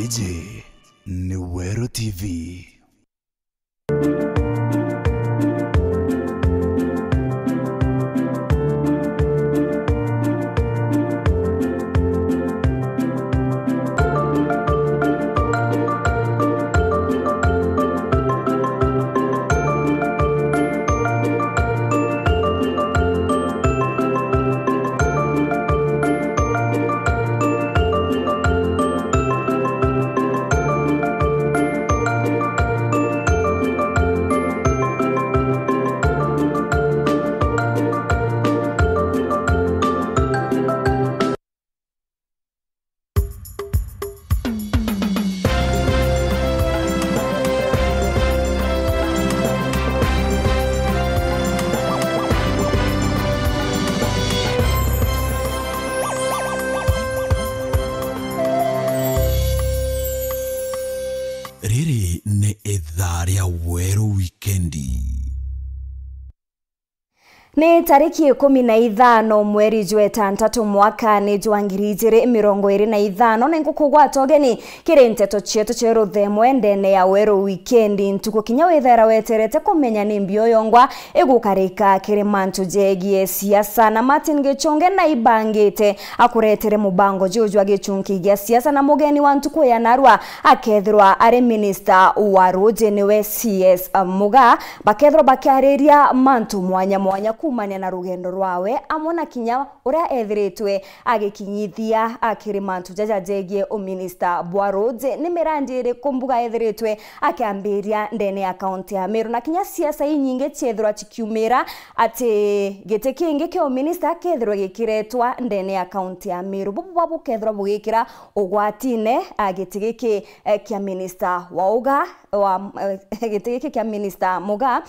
Eje ni Wero TV. Riri ne edharia Wero Wikendi. Ni tariki 15 mweri Jumatatu mwaka ni 2025 nengukugwa togeni kirenteto chetu chero themwe ndene ya Wero Wikendi ntuko kinya wethera weterete kumenya ni mbio yongwa egukarika kirimantu jegie siasa na Martin Gichonge na ibangite akuretere mubango jujwa gichunki gya siasa na mugeni wa ntuko ya narwa akethirwa are minister wa roje niwe CS Muga bakethirwa bakareria mantu mwanya kumanya na rugendo rwawe amona kinya uria ethiritwe agikinyithia akirimantu jajegie o minister Bwaroje ni mirandire kumbuga ethiritwe akiambiria ndene ya county ya Meru na kinya siasa inyinge chethirwa chikiumira ati gite kingi kio minister kethirwa gikiretwa ndene ya county ya Meru bubu kethirwa bugikira ugwatine agitigiki kia minister wauga wa gitigiki kia minister Muga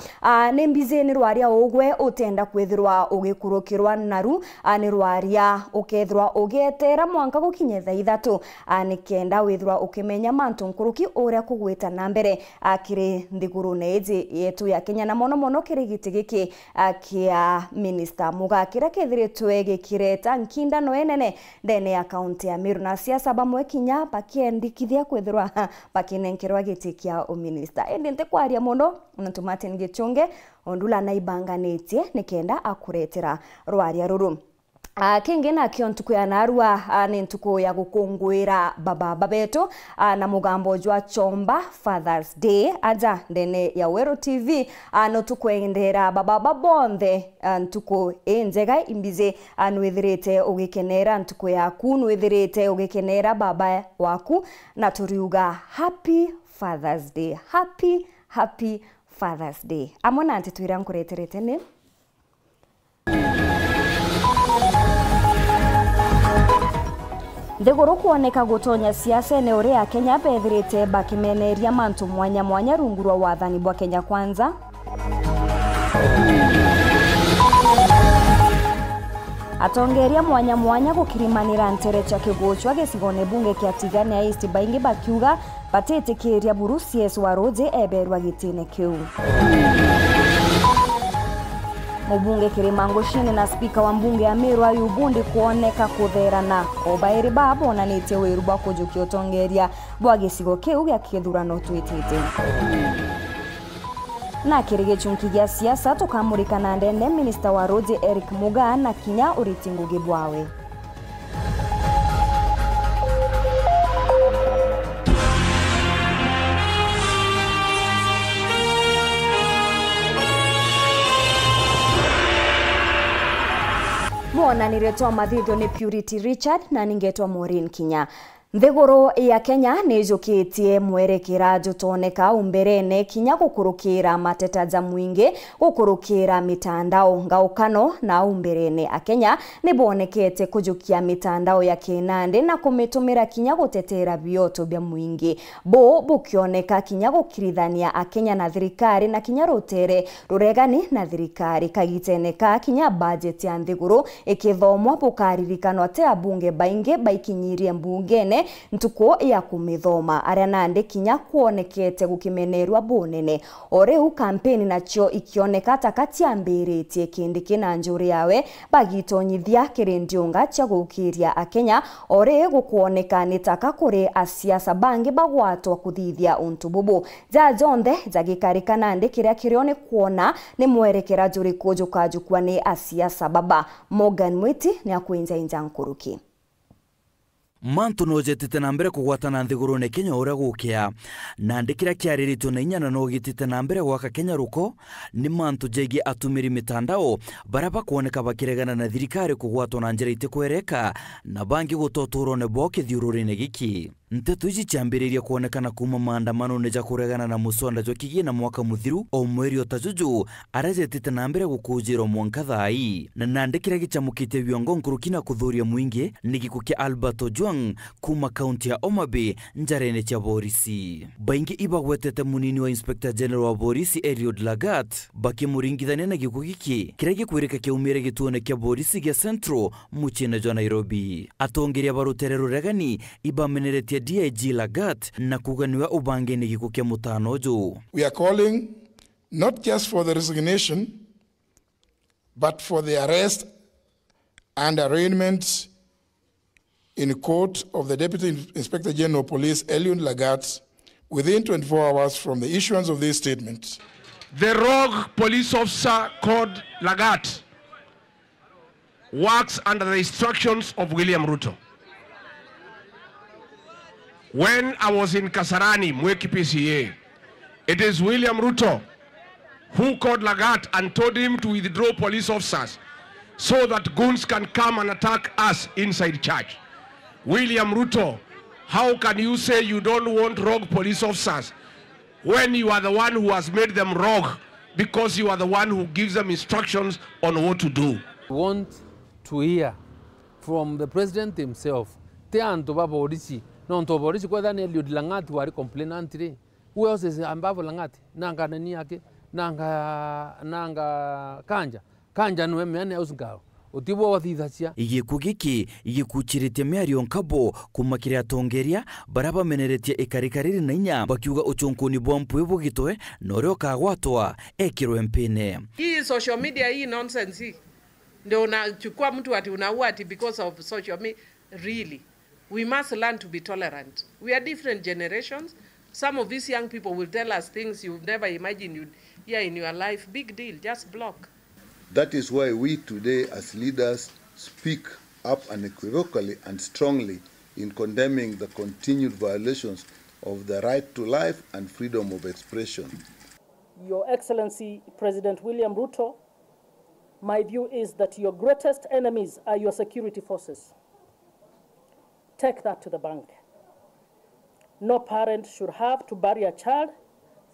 ni mbizeni rwaria ogwe utenda kwethirwa ugikurukirwa naru ni rwaria ukethirwa ugetera mwanka gukinyetha ithatu nikenda withirwa ukimenya mantu nkuruki uria kugwita na mbere akiri ndiguru neje yetu ya Kenya na mono kirigiti giki kia minister Muga kira kethiritwe gikireta nkinda no enene ndene ya county ya Meru na siasa bamwe kinya bakiendikithia kwethirwa bakinenkerwa gitikia o minister endente kwaria muno ntu Martin Gichonge ondula na ibanganitie nikenda akuretera rwaria ruru. Kingi na kio ntuko ya narua ni ntuko ya gukungwira baba betu na mugambo jwa chomba Father's Day aja ndene ya Wero TV no tukwendera baba bonthe ntuko enjega imbize anwithirite ugikenera ntuko yaku nwithirite ugikenera baba waku na turiuga happy Father's Day, happy Father's Day. Amona antitwira nkureterete ni Ndegoro kuoneka gutonya siasa eneo ria Kenya bethirite bakimeneria mantu mwanya rungurwa wathani bwa Kenya Kwanza. Atongeria mwanya gukirimanira ntere cha kiguchwa gisigone bunge kia Tigania ya East baingi bakiuga batetikiria buru CS Waroje eberwa gitine kiu. Mubunge Kirimango Shine na speaker wa mbunge ya Meru ayubundi kuoneka kutherana obairi babo na nite weru bako jukio tongeria bwa gisigo kiu gya kithurano twitite. Na kirige chunki gya siasa tukamurika na ndende minister wa Roje Eric Muga na kinya uritinguge bwawe. Mwana niretwa mathitho ni Purity Richard na ningetwa Maureen Kinya. Nthiguru ya Kenya nijukitie mwerekera jutoneka umberene kinya gukurukira mateta za mwingi gukurukira mitandao ngaukano na umberene a Kenya nibonekete kujukia mitandao ya kinande na kumitumira kinya gutetera bioto bya mwingi bukioneka kinya gukirithania a Kenya na thirikari na kinya rutere ruregani na thirikari kagiteneka kinya budget ya nthiguru ikithomwa bukaririkano ate abunge baingi baikinyirie mbungene bunene ntuko ya kumithoma aria nandi kinya kuonekete gukimenerwa bunene oreu kampeni nacho ikioneka takati ambiritie kindi kina njuri yawe bagitonyithia kirindiunga cha gukiria akenya ore gukuoneka nitaka kuri asiasa bangi bagwatwa kuthithia untu bubu ja jonde jagikarika nandi kiria kirione kuona ni mwerekera juri kujuka jukwa ni asiasa baba Morgan Mwiti ni akuinja injankuruki mantu no jetite na mbere kugwatana nthigurune Kenya uria gukia na ndikira kiaririto na inyana no gitite na mbere gwaka Kenya ruko ni mantu jegi atumiri mitandao baraba kuoneka bakiregana na thirikari kugwatwa na njira itikwereka na bangi gutotoro ne boke thiururine giki nteto ici ciambiriria kuonekana kuma maandamano neja kuregana na musonda jokigie na mwaka muthiru o mweri otajuju arajetite na mbere gukujiro mwanka thai na nandikira gicamukite biongo nkurukina kuthuria mwingi nigikukia Albert Ojwang kuma kaunti ya Omabay njarene cia borisi baingi ibagwetete munini wa Inspector General wa borisi Eliud Lagat bakimuringithania na gikugiki kirege kwirika kiumire gituone kia borisi gia Central muchine jo Nairobi atongeria barutere ruregani ibameneretie DIG Lagat na kuganiwa ubange ni gikukia mutano jo. We are calling not just for the resignation but for the arrest and arraignment in court of the Deputy Inspector General of Police Eliud Lagat within 24 hours from the issuance of this statement. The rogue police officer called Lagat works under the instructions of William Ruto. When I was in Kasarani, Mweki PCA, it is William Ruto who called Lagat and told him to withdraw police officers so that goons can come and attack us inside church. William Ruto, how can you say you don't want rogue police officers when you are the one who has made them rogue because you are the one who gives them instructions on what to do? We want to hear from the president himself. No ntoborisi kwa dhani Eliud Lagat wari complainant re. Who else is ambavo Lagat? Nanga nani yake? Nanga Kanja no mene usngao. Utibo wathithacia. Igikugiki igikuchirite miario nkabo kumakiria tongeria baraba meneretie ikarikariri na inya bakiuga uchunkuni bompu bugitoe norio kagwatwa ekiro mpene. Hii social media hii nonsense hii. Ndio unachukua mtu ati unaua ati because of social media. Really, we must learn to be tolerant. We are different generations. Some of these young people will tell us things you've never imagined you'd hear in your life. Big deal, just block. That is why we today as leaders speak up unequivocally and strongly in condemning the continued violations of the right to life and freedom of expression. Your Excellency President William Ruto, my view is that your greatest enemies are your security forces. Take that to the bank. No parent should have to bury a child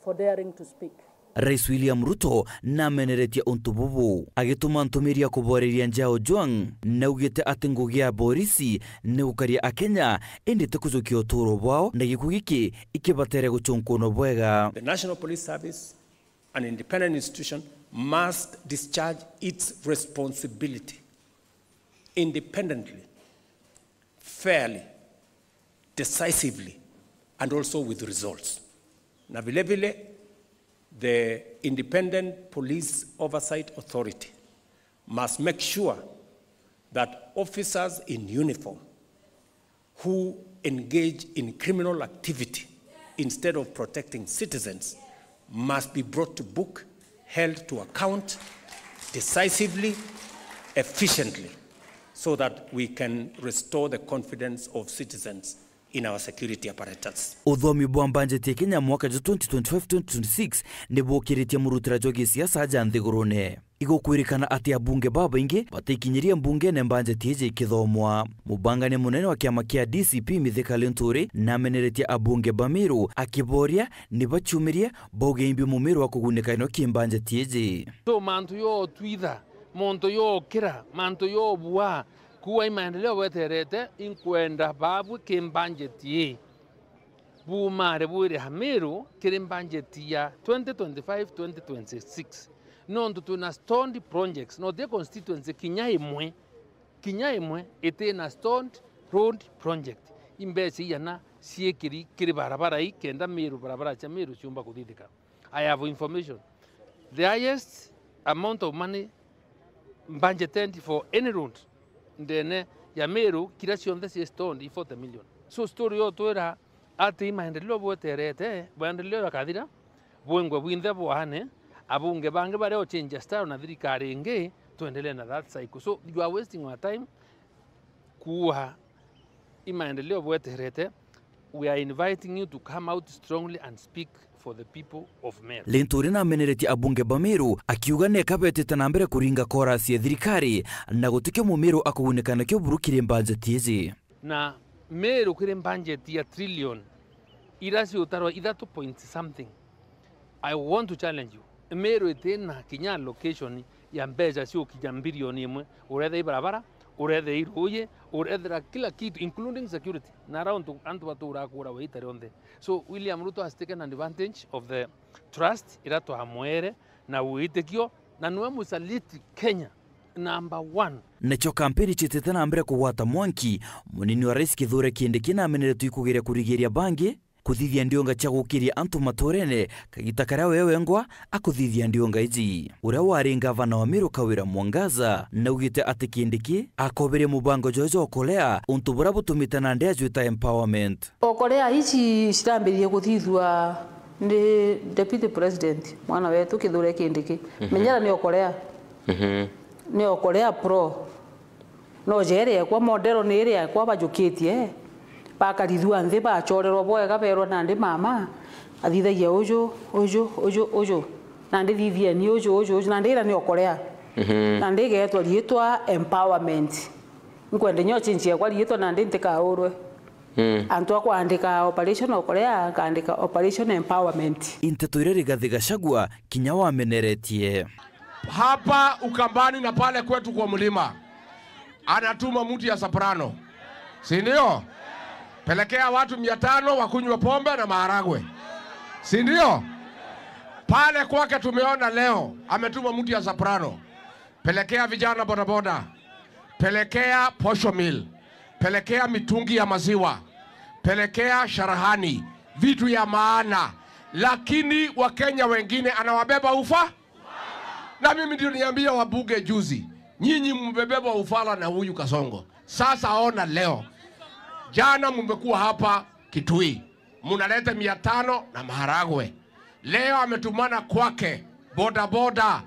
for daring to speak. Rais William Ruto na meneretia untububu agituma ntumiria kuboreria njao Ojwang na ugite ati ngugi ya borisi ne ukaria akenya endete kuzukia uturo bwao na gikugiki ikibatere guchunkuno bwega. The National Police Service, an independent institution, must discharge its responsibility independently, fairly, decisively, and also with results. Na vile vile, the Independent Police Oversight Authority must make sure that officers in uniform who engage in criminal activity instead of protecting citizens must be brought to book, held to account decisively, efficiently, so that we can restore the confidence of citizens in our security apparatus. Uthomi bwa banjeti Kenya mwaka 2025-2026 nibukiritie murutira jogi siasa aja nthigurune. Igukwirikana ati abunge baba ingi batikinyiria mbunge ne banjeti eje ikithomwa. Mubangane munene wa kiama kia DCP Mithika Linturi na meneretie abunge Bamiru akiboria nibachumirie boge imbi mumiru wa kugunika ino kimbanjeti eje. So mantu yo twitha, monto yo kira, manto yo bua kuwa imaendeleo weterete inkwenda babu kimbanjeti bumare bure hamiru kirimbanjeti ya 2025-2026 nondo tuna stoned projects no the constituency kinya imwe ite na stoned road project imbeci yana siekiri kiri barabara hii kenda Meru barabara cha Meru chumba kudidika. I have information. The highest amount of money budgeted for any road ndene ya Meru kila cionthe si stone 40 million. So story yo twera ati maendeleo bweterete maendeleo yakadira bwengwe bwinthe bwane abunge bange bare o change style na thirikari ingi tuendelee na that cycle. So you are wasting our time kuha imaendeleo bweterete. We are inviting you to come out strongly and speak for the people of Meru. Linturi na menereti abunge ba Meru akiuga ne kabetete na mbere kuringa korasi ya thirikari na gutikyo mu Meru akugunekana kyo burukire budget izi. Na Meru kire budget ya trillion irasi utarwa idatu point something. I want to challenge you. Meru itena kinya location ya mbeja sio kija bilioni imwe urethe ibarabara urethe iruye urethe kila kitu including security na around antu watu urakura waitare onde. So William Ruto has taken advantage of the trust irato hamwere na uitekio na nuwe musaliti Kenya number 1. Necho kampeni chitete na mbere kugwata mwanki munini wa rais Kithure Kindiki na ameneretu ikugeria kurigeria bangi kuthithia ndionga cha gukiria antu matorene kagita karia wewe ngwa akuthithia ndionga iji uria wari gavana wa Meru Kawira Mwangaza na ugite ati Kindiki akoberia mubango jojo okolea untu bura butumite na ndia juita empowerment okolea ici cirambirie kuthithwa ni deputy president mwana wetu Kithure Kindiki menyera ni okolea ni okolea pro no jere kwa modelo ni ire kwa bajukitie bakarithua nthi bachorerwo bwega berwo nandi mama athithagia uju nandi thithia ni uju nandi ira ni okorea nandi getwa rietwa empowerment nkwende nyo chinchia kwa rietwa nandi ntikaurwe antu akwandika operation okorea kaandika operation empowerment inteto ire Rigathi Gachagua kinya wameneretie hapa Ukambani na pale kwetu kwa mlima anatuma mtu ya soprano, si ndio? Pelekea watu 500 wakunywa pombe na maharagwe, si ndio? Pale kwake tumeona leo ametuma mtu ya soprano. Pelekea vijana bodaboda, pelekea posho mill, pelekea mitungi ya maziwa, pelekea sharahani, vitu ya maana. Lakini Wakenya wengine anawabeba ufa. Na mimi ndio niambia wabunge juzi, nyinyi mbebeba ufala na huyu Kasongo. Sasa ona leo, jana mmekuwa hapa Kitui, munaleta 500 na maharagwe. Leo ametumana kwake bodaboda,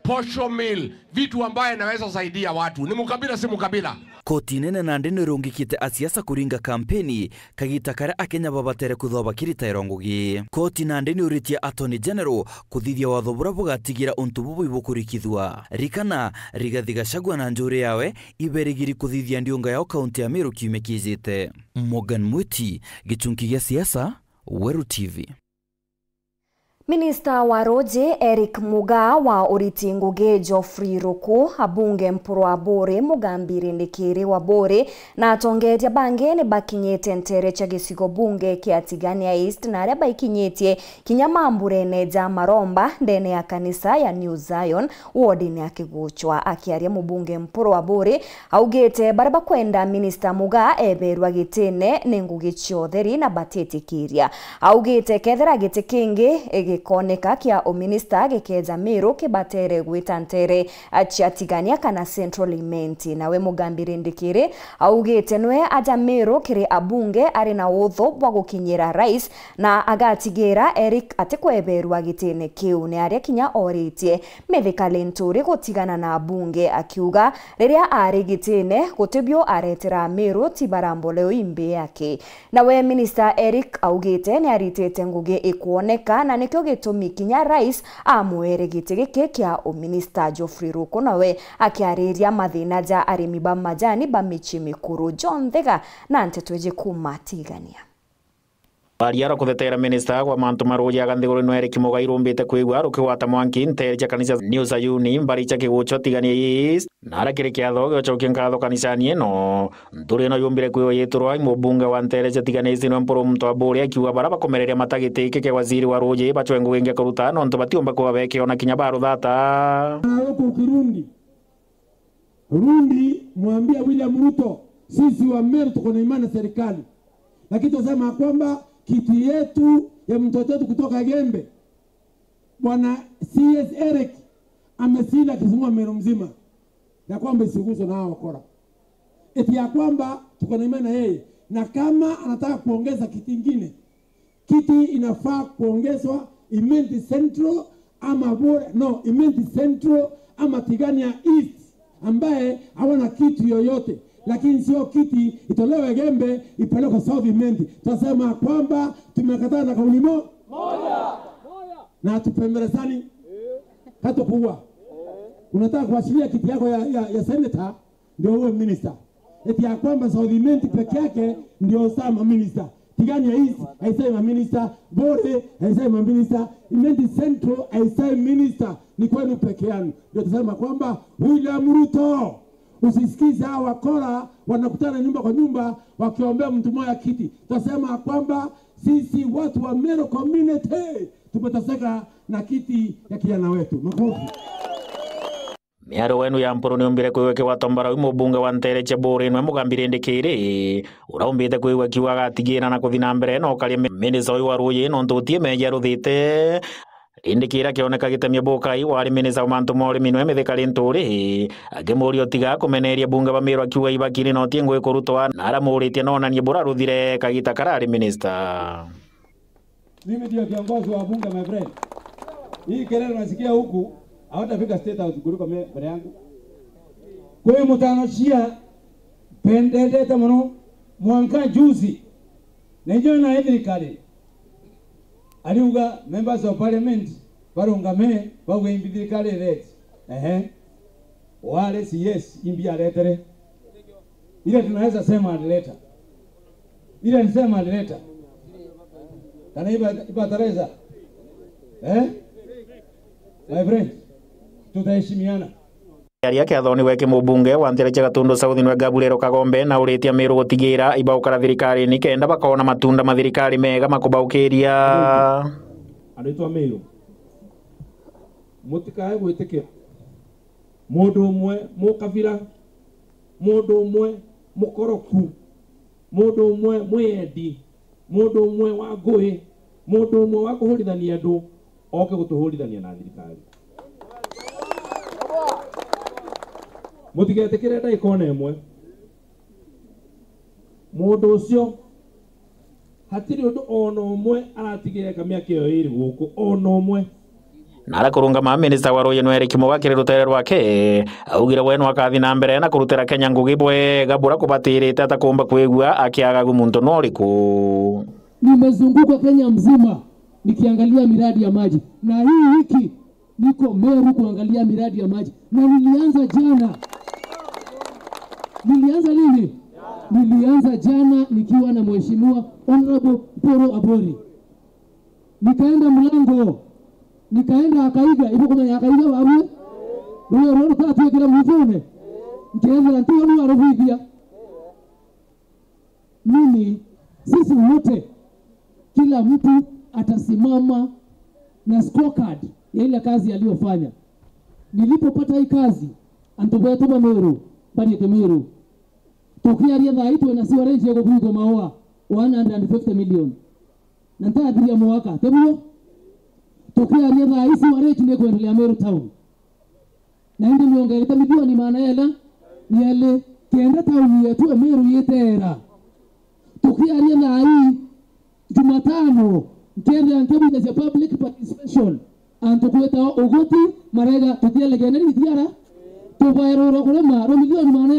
posho mill, vitu ambaye naweza saidia watu. Ni mukabila si mukabila. Koti nene na ndene rungikite asiasa kuringa kampeni kagita karia akenya babatere kuthoba kirita irongogi. Koti na ndene uritia Attorney General kuthithia watho bura bugatigira untu bubu ibukurikithwa. Rikana Rigathi Gachagua na njuri yawe iberigiri kuthithia ndionga yao kaunti ya Meru kiume kizite. Morgan Mwiti, gichunki gia siasa, Weru TV. Minista wa Roje Eric Mugaa wa Uriti Ngugi Geoffrey Ruku abunge mpurwa Bore mugambiri ndikiri wa Bore na atongetia bange ni bakinyete ntere cha gicigo bunge kia Tigania East na aria baikinyetie kinyamambure neja Maromba ndene ya kanisa ya New Zion wodini ya Kiguchwa. Akiaria mubunge mpurwa Bore augete baraba kwenda Minista Mugaa eberwa gitene ni Ngugi Chiotheri na bateti kiria. Augete kethera gite kingi koneka kia o minister gekeza Meru kibatere gwita ntere achiatigania kana Central Imenti nawe mugambiri ndikire augete nwe aja Meru kiri abunge ari na utho bwa gukinyira rais na agatigira Eric atekweberwa gitene kiu ne aria kinya oritie methikali nturi gutigana na abunge akiuga riria ari gitene gutibyo aretera Meru tibarambole imbe yake. Nawe minister Eric augete ni aritete Ngugi ikuoneka na nikyo gitumi kinya rais amwere gitege kia o minister Geoffrey Ruku nawe akiariria mathina ja arimi ba majani ba michi mikuru John Thega na ntetweje kumatigania. Bariara kuthetera minister kwa mantu maroja ganthiguru no Eric Mugaa irumbite kwigwa rukiwata mwanki ntere ja kanisa New Zion mbaricha Kiguchwa Tigania East nara kiri kiatho gyochokia nkatho kanisani eno nduri no yumbire kwiyo yeturwa mubunge wa ntere ja Tigania East no mporo mtu abore akiuga baraba komereria matagitike ke waziri wa Roje bachwengu wengi kuruta no ntu batiomba kwa beke ona kinya baru thata huko Kirundi mwambia William Ruto sisi wa Meru tuko na imani serikali lakini tunasema kwamba kiti yetu ya mtoto wetu kutoka Gembe Bwana CS Eric ameshinda Kisumu Meru mzima, na kwamba isiguswe na hao wakora, eti ya kwamba tuko na imani na yeye, na kama anataka kuongeza kiti kingine, kiti inafaa kuongezwa Imenti Central ama Bore, no, Imenti Central ama Tigania East, ambaye hawana kitu yoyote, lakini sio kiti itolewe Gembe ipelekwe South Imenti. Tunasema kwamba tumekataa na kauli moja na tupembelezani hata kuwa unataka kuachilia kiti yako ya senator ndio uwe minister, eti ya kwamba South Imenti peke yake ndio sama minister, Tigania East haisema minister, Bore haisema minister, Imenti Central haisema minister, ni kwenu peke yenu. Ndio tunasema kwamba William Ruto, usisikize hao wakora wanakutana nyumba kwa nyumba wakiombea mtu mmoja kiti. Tunasema kwamba sisi watu wa Meru community tumetaseka na kiti ya kijana wetu. Makofi. Miaro wenu ya mpuru niombire kuiweke watombara umu bunge wa Ntereche Bore nwe mugambire ndikiri uraumbite kuiwe kiwa gatigira na kuthina mbere no karia minisa uyu wa Ruyi no ntutie meja ruthite indikira kioneka gitemia bokai wari minisa wa mantu mori minwe mithikari nturi agimurio tiga kumeneria bunge ba Meru akiuga ibakiri no tie ngwe kurutwa na aramuritie nonanie bura ruthire kagita karari minister. Mimi ndio kiongozi wa bunge, my friend. Hii kelele unasikia huku hawatafika state house kuliko mbele yangu. Kwa hiyo mtanoshia pendete mno mwanka juzi na ndio na edrikali aliuga members of parliament barungame bagwe imbidikali red wale CS imbia letere ile tunaweza sema letter ile nisema letter kana iba Teresa my friend tutaheshimiana. Yari yake athoni weke mubunge wa Ntereche Gatundu South nwe Gaburero Kagombe na uritia Meru gutigira ibaukara thirikari ni kenda bakona matunda mathirikari mega makubaukiria anditwa Meru mutikae gwitikira mundu umwe mukabira mundu umwe mukoroku mundu umwe mwendi mundu umwe wa ngui mundu umwe wa kuhurithania andu oke gutuhurithania na thirikari. Mutigetekire ndaikona imwe mundu ucio hatiri undu ona umwe aratigire kamiaka iyo iri guku ona umwe nara kurungama minista wa Ruyi Eric Mugakire rutere rwake augire we no akathi na mbere na kurutera Kenya ngugi bwega bura kubatirite atakumba kwigua akiaga gumuntu noriku. Nimezunguka Kenya mzima nikiangalia miradi ya maji, na hii wiki niko Meru kuangalia miradi ya maji, na nilianza jana. Nilianza lini? Nilianza jana nikiwa na mheshimiwa Honorable Poro Abori. Nikaenda Mlango, nikaenda Akaiga, ipo kuna Akaiga wawe roho tatu kila mfune nkienda ndio ni aruvia. Mimi sisi wote kila mtu atasimama na scorecard ya ile kazi aliyofanya. Nilipopata hii kazi antobotoba Meru bali Meru tokia dhaitu na siwa range yako kuliko maoa 150 million na ntaadiria mwaka tebio tokia dhaitu wa range ne kuendelea Meru town na ndio miongeleta milioni maana yale kenda town yetu Meru yetera tokia dhaitu Jumatano kenda nkebu ya public participation antokueta ogoti marega tutia legena ni tiara to bayro kulema ro milioni maana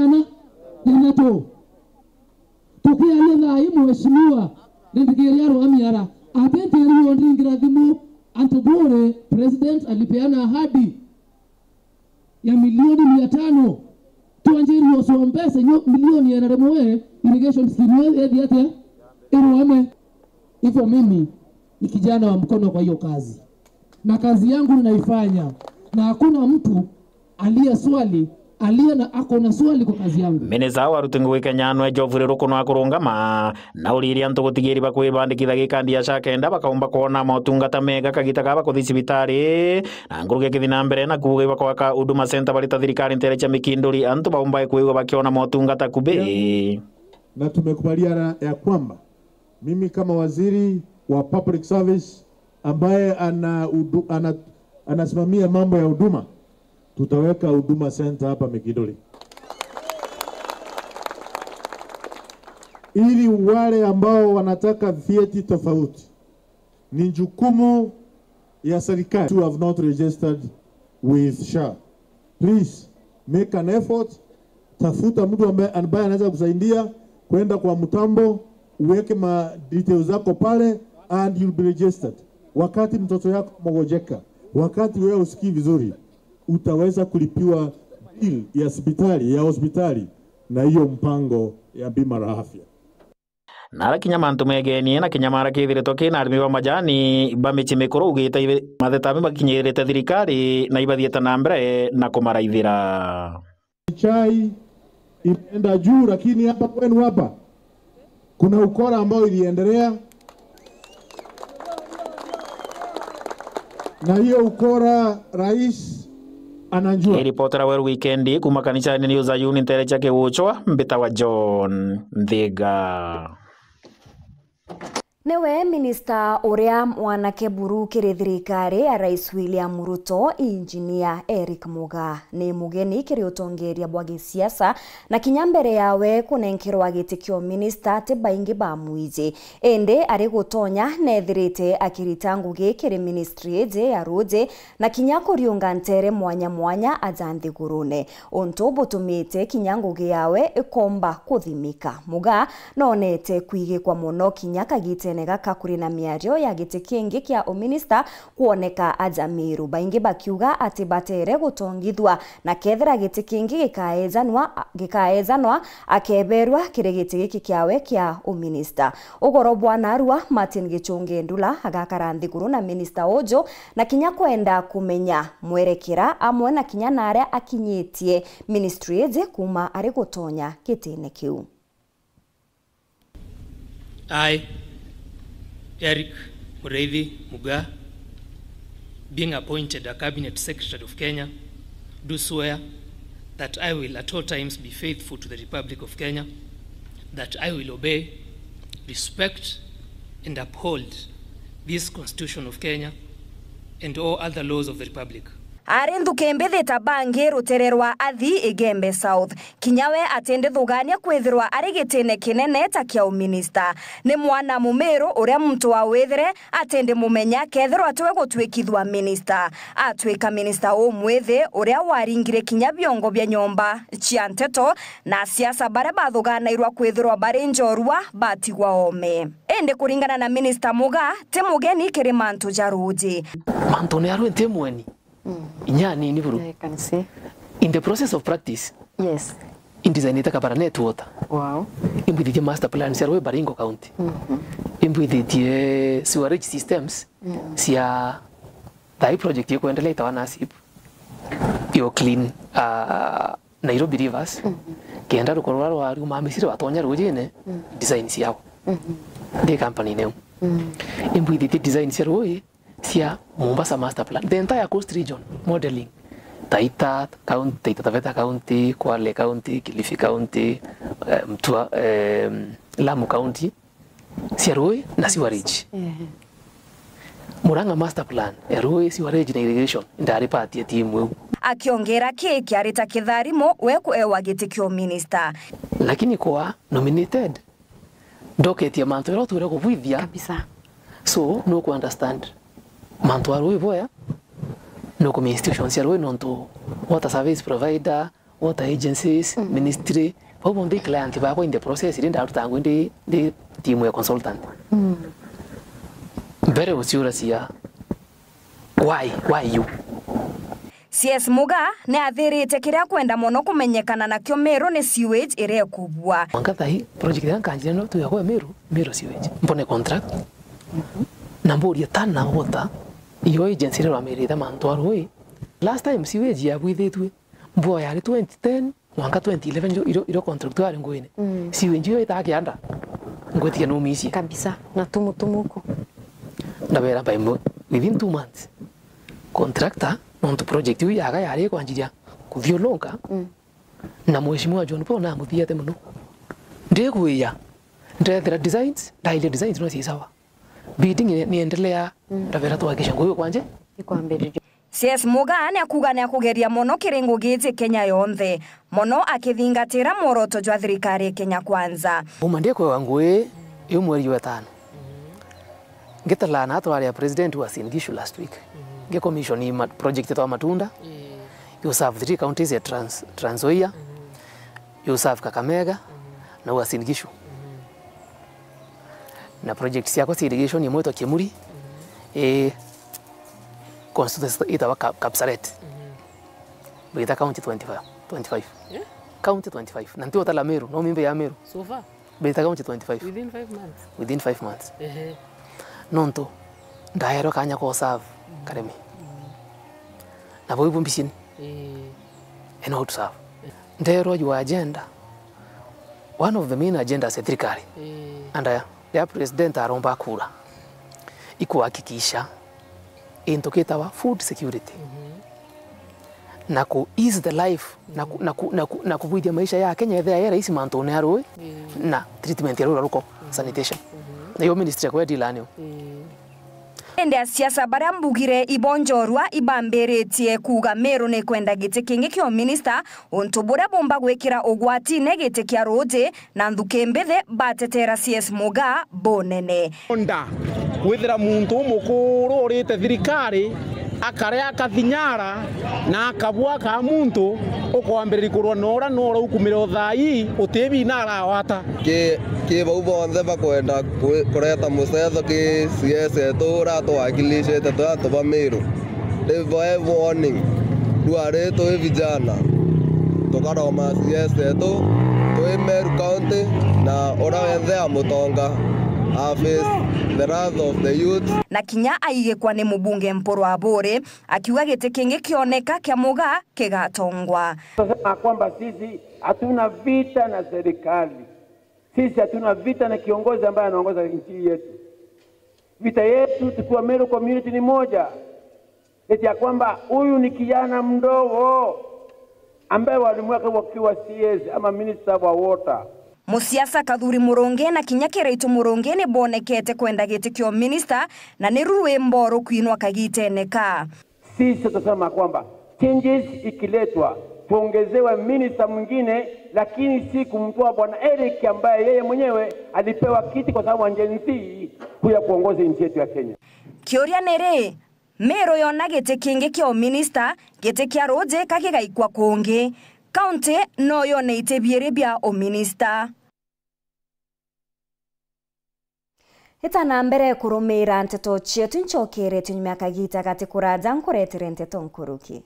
yana to tokia ile mheshimiwa ndio ro amiara atente rio ndingira thimu antobore president alipeana ahadi ya milioni 500 tuanjirio so mpesa milioni ya remoe irrigation scheme yetu yate ero hivyo mimi ni kijana wa mkono kwa hiyo kazi. Na kazi yangu ninaifanya. Na hakuna mtu aliye swali aliye na ako na swali kwa kazi yangu. Minisa wa Rutungu Kenya no Jovure Rukono akurungama na uriria ntu gutigiri bakwibandikitha gikandi ya shakenda bakaumba kuona motungata mega kagita ba kuthi cibitari na nguruge kithina mbere na kuuga bakwaka Huduma Center balita thirikari Ntereche Mikinduri antu baumba kuiwa bakiona motungata kube. Na tumekubaliana ya kwamba Mimi kama waziri wa public service ambaye anasimamia mambo ya huduma, tutaweka huduma center hapa Mikindori, ili wale ambao wanataka vyeti tofauti, ni jukumu ya serikali who have not registered with SHA. Please make an effort, tafuta mtu ambaye anaweza kusaidia kwenda kwa mtambo, uweke ma details zako pale and you'll be registered. Wakati mtoto yako mgojeka, wakati wewe usikii vizuri, utaweza kulipiwa bill ya hospitali na hiyo mpango ya bima la afya. Nara kinya mantu megenie na kinya mara kithiretwo kina arimi wa majani bamichi mikuru ugite mathetabi makinyirite thirikari na ibathiete na mbere na kumaraithira. Chai imeenda juu, lakini hapa kwenu hapa kuna ukora ambao iliendelea, na hiyo ukora rais anajua. Ripotera weru weekendi kuma kanisa ni News Ayuni Nterecha Kiwuchwa mbita wa John Thiga. Newe minista uria mwanake buru kiri thirikari ya Rais William Ruto, Engineer Eric Muga ni mugeni kiri utongeria bwa gisiasa na kinyambere yawe kunenkerwa gitikio minista te baingi ba muiji ende ari gutonya nethirite akirita ngugi kiri ministry je ya roads na kinyako riunga ntere mwanya ajanthi gurune onto butumite kinyangugi yawe ikomba kuthimika. Muga nonete kwigikwa muno kinyaka gite nega kuri na miario ya giti kingi kia uminista kuoneka Ajamiru baingi bakiuga ati batere gutongithwa na kethira giti kingi gikaezanwa akeberwa kire giti giki kiawe kia uminista. Ugoro bwana Arua Martin Gichungi Ndula agakara nthiguru na minista Ojo na kinya kwenda kumenya mwerekera amwe na kinya nare akinyitie ministry je kuma ari gutonya kitine kiu. Eric Mureithi Muga, being appointed a Cabinet Secretary of Kenya, do swear that I will at all times be faithful to the Republic of Kenya, that I will obey, respect, and uphold this Constitution of Kenya and all other laws of the Republic. Arendu kembethe tabangi rutererwa athi Igembe South kinyawe atende thugania kwithirwa arigitine kinene ta kia uminista ni mwana Mumeru uria muntu wa wethere atende mumenya kethirwa atwe gutwikithwa minista atwika minista umwethe uria waringire kinya biongo bya nyomba cia nteto na siasa bare bathuganairwa kwithirwa bare njorua batigwa ome ende kuringana na minista Muga te mugeni kiri mantu jaruji mantu ne arwente mweni Inyani ni buru. In the process of practice. Yes. In design ita para net water. Wow. Imbuiditie master plan serwe Baringo County. Imbuiditie sewerage systems. Sia dai project yako endelea itawana SIP. Yo clean Nairobi rivers. Kienda rukorwa rwa mamisire watonya rujene design siao. The company name. Imbuiditie design serwe sia Mombasa master plan, the entire coast region modeling, Taita County, Taita Taveta County, Kwale County, Kilifi County, Lamu County, Siaroi na sewerage. Muranga master plan, Eroi sewerage na irrigation, ndari pati ya timu. Akiongera keki arita kitharimo weku ewa gitikio minister. Lakini kwa nominated, docket ya manto yote ure kuvuithia. Kabisa. So, no ku understand. Mantu arui boya no come institutions yarui nonto water service provider, water agencies, ministry, how the client ba ko in the process irinda rutangu ndi team ya consultant. Very serious ya. Why you? CS Muga ne athirite kiria kwenda mono kumenyekana na kyo Meru ni sewage ire kubwa. Mangata hii project ya kanjira no tu ya kwa Meru sewage. Mbone contract. Nambori ya tana water. Iyo agency rero amerita mantu aroi. Last time sewage ya bwithitwe. Mbo ya 2010 mwaka 2011 iro contract ari ngoine. Sewage yo itakianda. Ngotia no misi. Kabisa na tumuko. Na vera by within 2 months. Contractor on the project yu yaga yari kwanjiria kuviolonga. Na mheshimiwa John Paul na muthiate muno. Ndekuya ndethera designs ndaile designs no si sawa bidding niendelea ndavera tuhakisha nguyo kwanje ikwambiririo CS Mugaa ni akuga ni akugeria mono kiringo giti Kenya yonthe mono akithingatira moroto jwa thirikari Kenya Kwanza umandie kwa wangwe yo mweri wa 5 ngitala na atwari ya president wa Singishu last week nge commission project to matunda you serve 3 counties ya Trans Nzoia you serve Kakamega na wa Singishu na project yako si irrigation ya mweto Kimuri constituency itawa Kapsaret bita county 25 county 25 na ndio tala Meru no mimbe ya Meru so far bita county 25 within 5 months nonto ndaero kanya ko serve karemi na boy bumbishin and how to serve ndero your agenda one of the main agendas ya serikali and the president aromba kura ikuhakikisha intoketawa food security na ku ease the life na kuvuithia maisha ya Kenya ya rais mantone aroi na treatment ya ruko sanitation na yo ministry kwa dilani ende siasa bara mbugire ibonjorwa ibamberetie kuga Meru ne kwenda gite kingi kyo minister ontubura bomba gwekira ogwati ne gite kya rote na ndukembethe batetera CS Mugaa bonene onda withira muntu mukuru urite thirikari akare akathinyara na akabwa ka muntu ukwambirira kurwa nora ukumira thai utebi na arawata ke bau bonthe bakwenda kureta mucetho ki CS tura twakilishe to ba Meru they warning duare to vijana tukaroma CS to Meru county na ora wenthe amutonga the wrath of the youth na kinya aige kwa ni mubunge Mporo Abore akiuga gite kingi kioneka kya Mugaa kigatongwa tunasema kwamba sisi hatuna vita na serikali, sisi hatuna vita na kiongozi ambaye anaongoza nchi yetu. Vita yetu tukiwa Meru community ni moja, eti ya kwamba huyu ni kijana mdogo ambaye walimweka wakiwa CS ama minister wa water. Musiasa Kathuri Muronge na kinya Kiraitu Muronge ni bonekete kwenda giti kyo minister na ni Rwembo rukwinwa kagiteneka. Sisi tunasema kwamba changes ikiletwa tuongezewe minister mwingine, lakini si kumtoa bwana Eric ambaye yeye mwenyewe alipewa kiti kwa sababu anjenzi kuya kuongoza nchi yetu ya Kenya. Kioria nere Meru yona giti kingi kyo minister giti kya roje kakigaikwa konge county no yone itebiere bia o minister. Itana mbere kurumira nteto chietu nchokere tunyumaka gita kati kuraja nkuretire nteto nkuruki.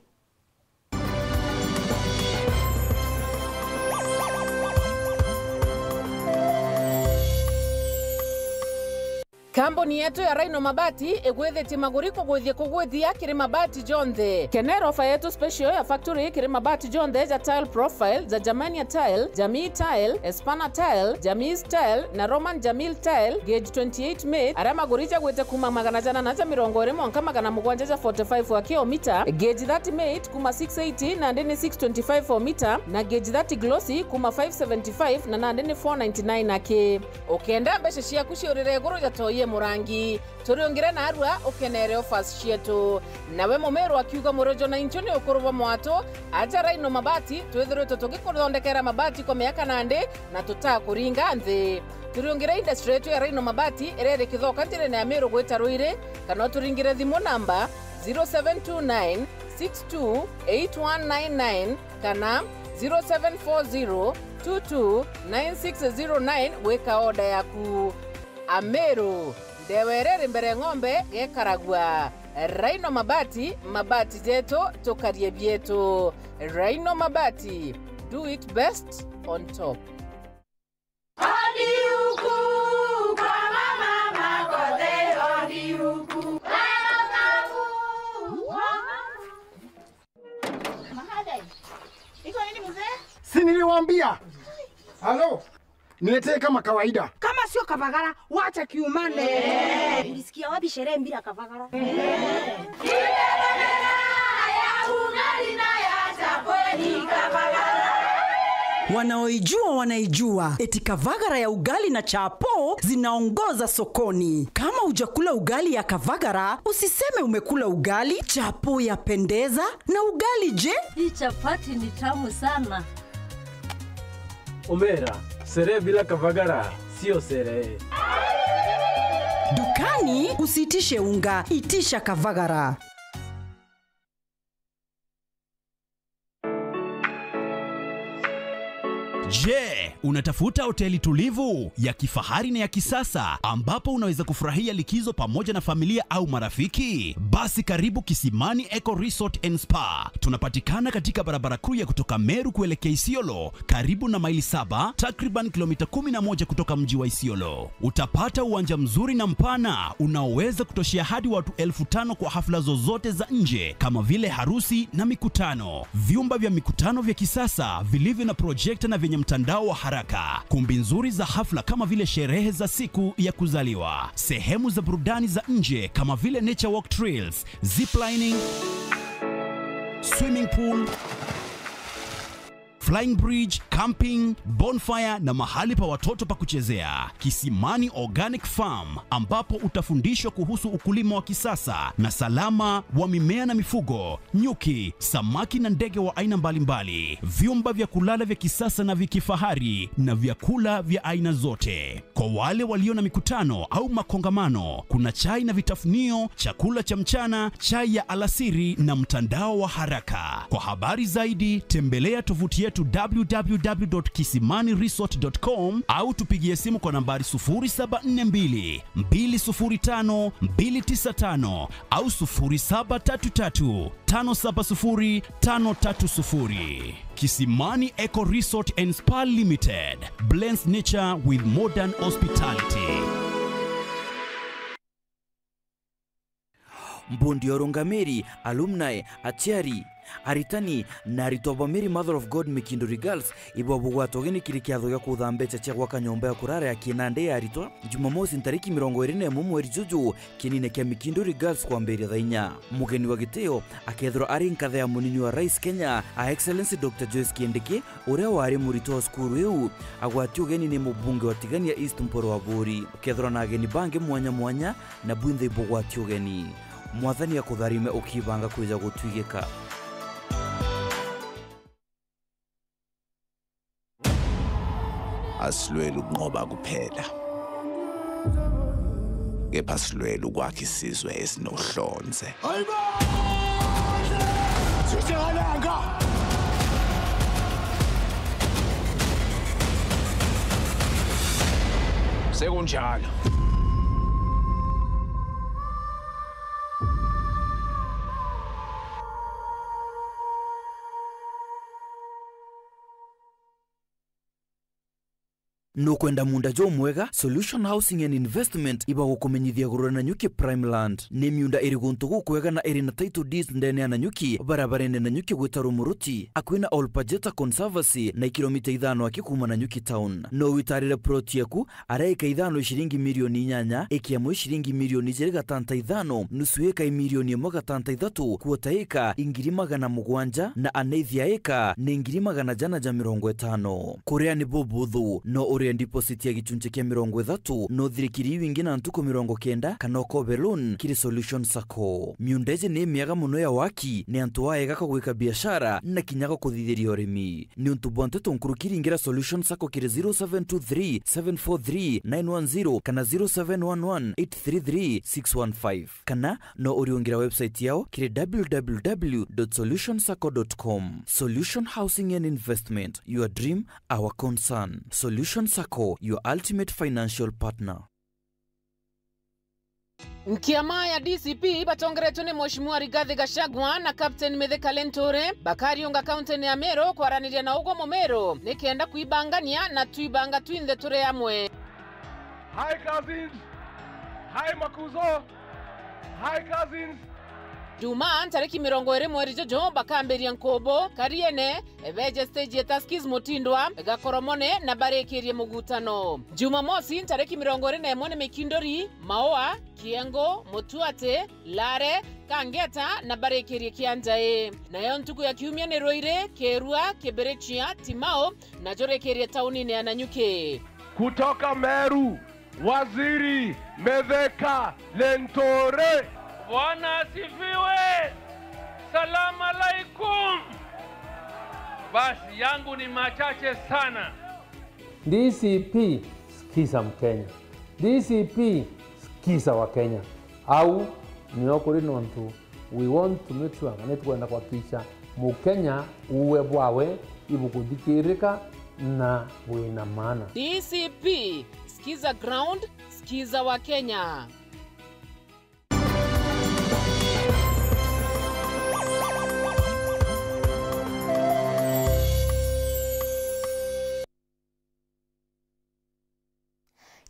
Kambuni yetu ya Rhino Mabati egwethete maguriko gwithie kugwithia kiri mabati jonthe. Kenero ofa yetu special ya factory kiri mabati jonthe ja tile profile za Germania tile, Jamii tile, Espana tile, Jamii tile na Roman Jamil tile gauge 28 made ara maguricha gwete kuma magana jana na 120 mwanka magana mugwanja ja 45 wa kilomita, gauge 30 made kuma 680 na ndeni 625 for meter na gauge 30 glossy kuma 575 na ndeni 499 ake. Okenda mbeshe cia kuciurire guru ja toye murangi turiongire na arua ukenere offers cietu nawe Mumeru akiuga murojo na inchoni ukuruva mwato aja Rhino Mabati twethirwe tugikuthondekera mabati kwa miaka nande na tutakuringa nthi. Turiongire industry yetu ya Rhino Mabati irere kithoka ntirene ya Meru gwita Ruire kana turingire thimu namba 0729 628199 kana 0740 229609 weka order yaku. Ameru ndewerere mbere ng'ombe gekaragwa. Rhino Mabati, mabati jeto tokarie bieto. Rhino Mabati, do it best on top. Si niliwaambia? Halo? Niletee kama kawaida. Kama sio Kavagara, wacha kiumane. Ulisikia wapi sherehe bila Kavagara? Wanaoijua wanaijua. Eti Kavagara ya ugali na chapo zinaongoza sokoni. Kama hujakula ugali ya Kavagara, usiseme umekula ugali. Chapo yapendeza na ugali je? Hii chapati ni tamu sana. Omera, sere bila Kavagara sio sere. Dukani usitishe unga, itisha Kavagara. Je, unatafuta hoteli tulivu ya kifahari na ya kisasa ambapo unaweza kufurahia likizo pamoja na familia au marafiki? Basi karibu Kisimani Eco Resort and Spa. Tunapatikana katika barabara kuu ya kutoka Meru kuelekea Isiolo, karibu na maili 7, takriban kilomita 11 kutoka mji wa Isiolo. Utapata uwanja mzuri na mpana unaoweza kutoshea hadi watu 5,000 kwa hafla zozote za nje kama vile harusi na mikutano. Vyumba vya mikutano vya kisasa vilivyo na projector na vyenye mtandao wa haraka, kumbi nzuri za hafla kama vile sherehe za siku ya kuzaliwa, sehemu za burudani za nje kama vile nature walk trails, ziplining, swimming pool, flying bridge, camping, bonfire na mahali pa watoto pa kuchezea. Kisimani Organic Farm ambapo utafundishwa kuhusu ukulima wa kisasa na salama wa mimea na mifugo, nyuki, samaki na ndege wa aina mbalimbali. Vyumba vya kulala vya kisasa na vya kifahari na vyakula vya aina zote. Kwa wale walio na mikutano au makongamano, kuna chai na vitafunio, chakula cha mchana, chai ya alasiri na mtandao wa haraka. Kwa habari zaidi tembelea tovuti yetu www.kisimaniresort.com au tupigie simu kwa nambari 0742 205 295 au 0733 570 530. Kisimani Eco Resort and Spa Limited blends nature with modern hospitality. Mbundi Orungamiri, alumni, achiari, aritani na aritobamiri Mother of God Mikinduri Girls ibo bugwatogeni kirikiatho gya kuthambecha cia gwaka nyomba ya kurara ya Kinande ya aritwa Jumamosi tariki 21 mweri Juju kinine kia Mikinduri Girls kwambiria thainya. Mugeni wa giteo akethro ari nkatha ya munini wa Rais Kenya a Excellency Dr. Joyce Kiendeke uria wari murito wa skuru yu agwatio geni ni mubunge wa Tigania East Mporo wa Buri kethro na ageni bange mwanya na bwinthe bugwatio geni mwathani ya kutharime ukibanga kuja gutwigika. Asilwela ukunqoba kuphela, kepha silwela ukwakha isizwe esinohlonze. Hayibo! Sishalanga! Sekunjalo. No kwenda munda jo mwega Solution Housing and Investment iba gukumenyithia gurura na nyuki Prime Land ni miunda iri guntu gukwega na iri na title deeds ndene na nyuki barabarene na nyuki gwita Rumuruti akwina Olpajeta Conservancy na kilomita 5 akikuma na nyuki town no witarire plot yaku araika 5 shilingi milioni 8 ikiamwe shilingi milioni 5 nusu eka milioni 1.3 kuota eka ingiri 700 na anethia eka ni ingiri 150 kuria ni bobuthu no uria deposit ya gichunche kia 30 no thirikiri wingi na ntuko 90 kana kobe loan kiri Solution Sacco. Miundeje ni miaga muno ya waki ni antu waega ka gwika biashara na kinyaga kuthithiria urimi ni untu bonte tonkurukiri ingira Solution Sacco kiri 0723 743 910 kana 0711 833 615 kana no uriungira website yao kiri www.solutionsacco.com. Solution Housing and Investment, your dream, our concern. Solution Sacco, your ultimate financial partner. Nkiama ya DCP batongeretu ni Mheshimiwa Rigathi Gachagua na Captain Mithika Lentore bakari unga kaunti ya Meru kwaraniria na ugo Momero nikienda kuibangania na tuibanga twinthe ture amwe. Hi cousins, hi Makuzo, hi cousins. Juma tariki 20 mweri Jojo bakamberia nkobo kariene ebeje stage ya Taskies Mutindwa gakoromone na barekerie mugutano. Jumamosi tariki 21 Mikindori Maoa Kiengo Mutuate Lare Kangeta na barekerie Kianjae. Nayo ntuku ya kiumia ni Roire Kerua Keberechia Timao na jorekerie taunini ya Nanyuke. Kutoka Meru, Waziri Metheka Lentore. Bwana asifiwe. Salamu alaikum. Basi yangu ni machache sana. DCP sikiza Mkenya. DCP sikiza wa Kenya. Au niokuri nontu we want to make sure ngane tukwenda kwa kisha Mukenya uwe bwawe ibukuthikirika na wina maana. DCP sikiza ground, sikiza wa Kenya.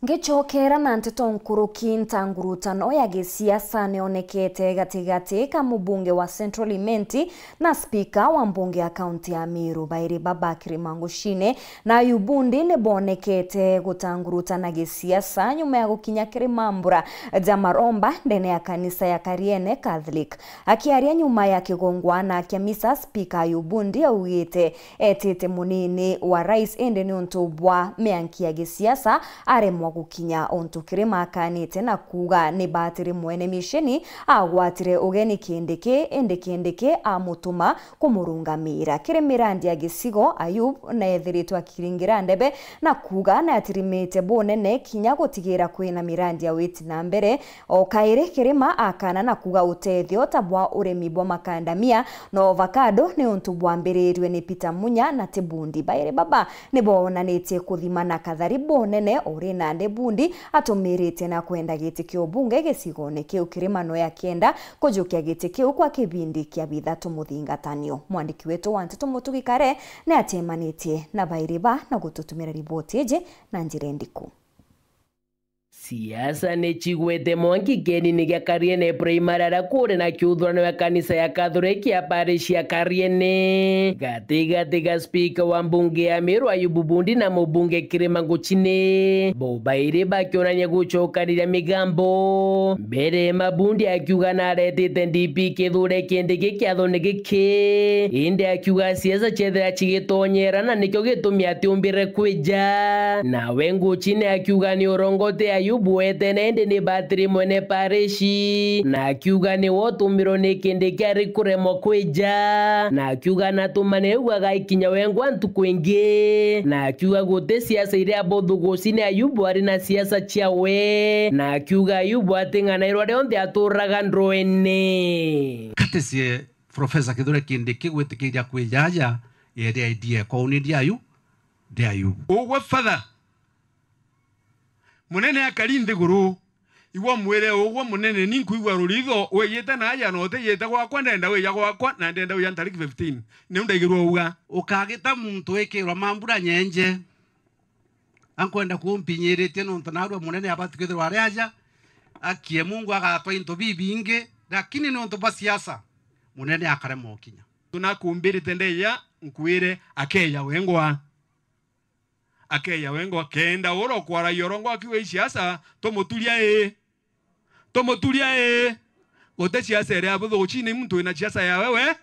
Ngechokera na nteto nkuruki ntangurutano ya gisiasa neonekete gatigati ka mubunge wa Central Imenti na spika wa mbunge ya kaunti ya Meru Bairi Babakiri Mangushine na Yubundi nebonekete gutangurutana gisiasa nyuma ya gukinya Kirimambura Jamaromba ndene ya kanisa ya Kariene Catholic. Akiaria nyuma ya kigongwana kya misa, spika Yubundi augite etete munini wa rais ende ni untubwa meanki ya gisiasa aremwa gukinya onto kirima kanite na kuga ni batiri mwene misheni agwatire ugeni kendeke amutuma kumurungamira Kirimirandi ya gisigo Ayub na ethiritwa kiringira ndebe na kuga na atirimete bonene kinya gutigira kwina mirandi ya witi na mbere o kaire Kirima akana na kuga utethio tabwa uremi bwa makandamia no avocado ni onto bwa mberirwe ni Peter Munya na Tebundi Baire Baba ni bonanite kuthimana kathari bonene ori na Bundi atumirite na kwenda giti kio bunge gisigone kiu Kirimano ya kenda kujukia giti kiu kwa kibindi kia bithatu muthingatanio. Mwandiki wetu wa Nteto Mutugikare ni atemanitie na Bairiba na gututumira riboti eje na njire ndiku. Siasa ne chigwete mwangi geni ni gya Kariene primary arakure na kiudhurano ya kanisa ya Katholiki ya parish ya Kariene. Gatiga speaker wa mbunge ya Meru Ayubu Bundi na mubunge Kirima Nguchine Bobaire bakionanya gucokanira migambo mbere Mabundi akiuga na aretete NDP kithure kindiki kiathoneke ki inde akiuga siasa chethera chigitonyerana nikyo gitumi atiumbire kwija nawe Nguchine akiuga ni urongote Ayubu etene ni batiri mwene parishi na akiuga ni wotumiro ni kindiki arikuremwo kwija na akiuga natumane ugaga ikinya wengwa ntukwingi na akiuga gute siasa iria bothu Nguchine Ayubu ari na siasa chiawe na akiuga Ayubu ating'anairwo rionthe aturaga ndroene katesie Profesa Kithure Kindiki gwitikiria kwijaja yeria idea kwa unidi ayu de Ayubu ugwe father munene akarinde guru iwa mwere ugwe munene ninkuigwa ruritho weyete na aya no teyete gwakwa ndenda we gwakwa na ndenda we tariki 15 ni undaigirwo uga ukagita muntu ekirwa mambura nyenje ankwenda kumpinyirite no ntanarwa munene abatikithirwa ariaja akie Mungu agatwa into bibinge lakini no nto siasa munene akarema okinya tunakumbirite ndeya nkwire akeya wengwa kenda oro kwara yorongo akiwe siasa tomotulia gote siasa ere abutho Nguchine muntu ina siasa ya wewe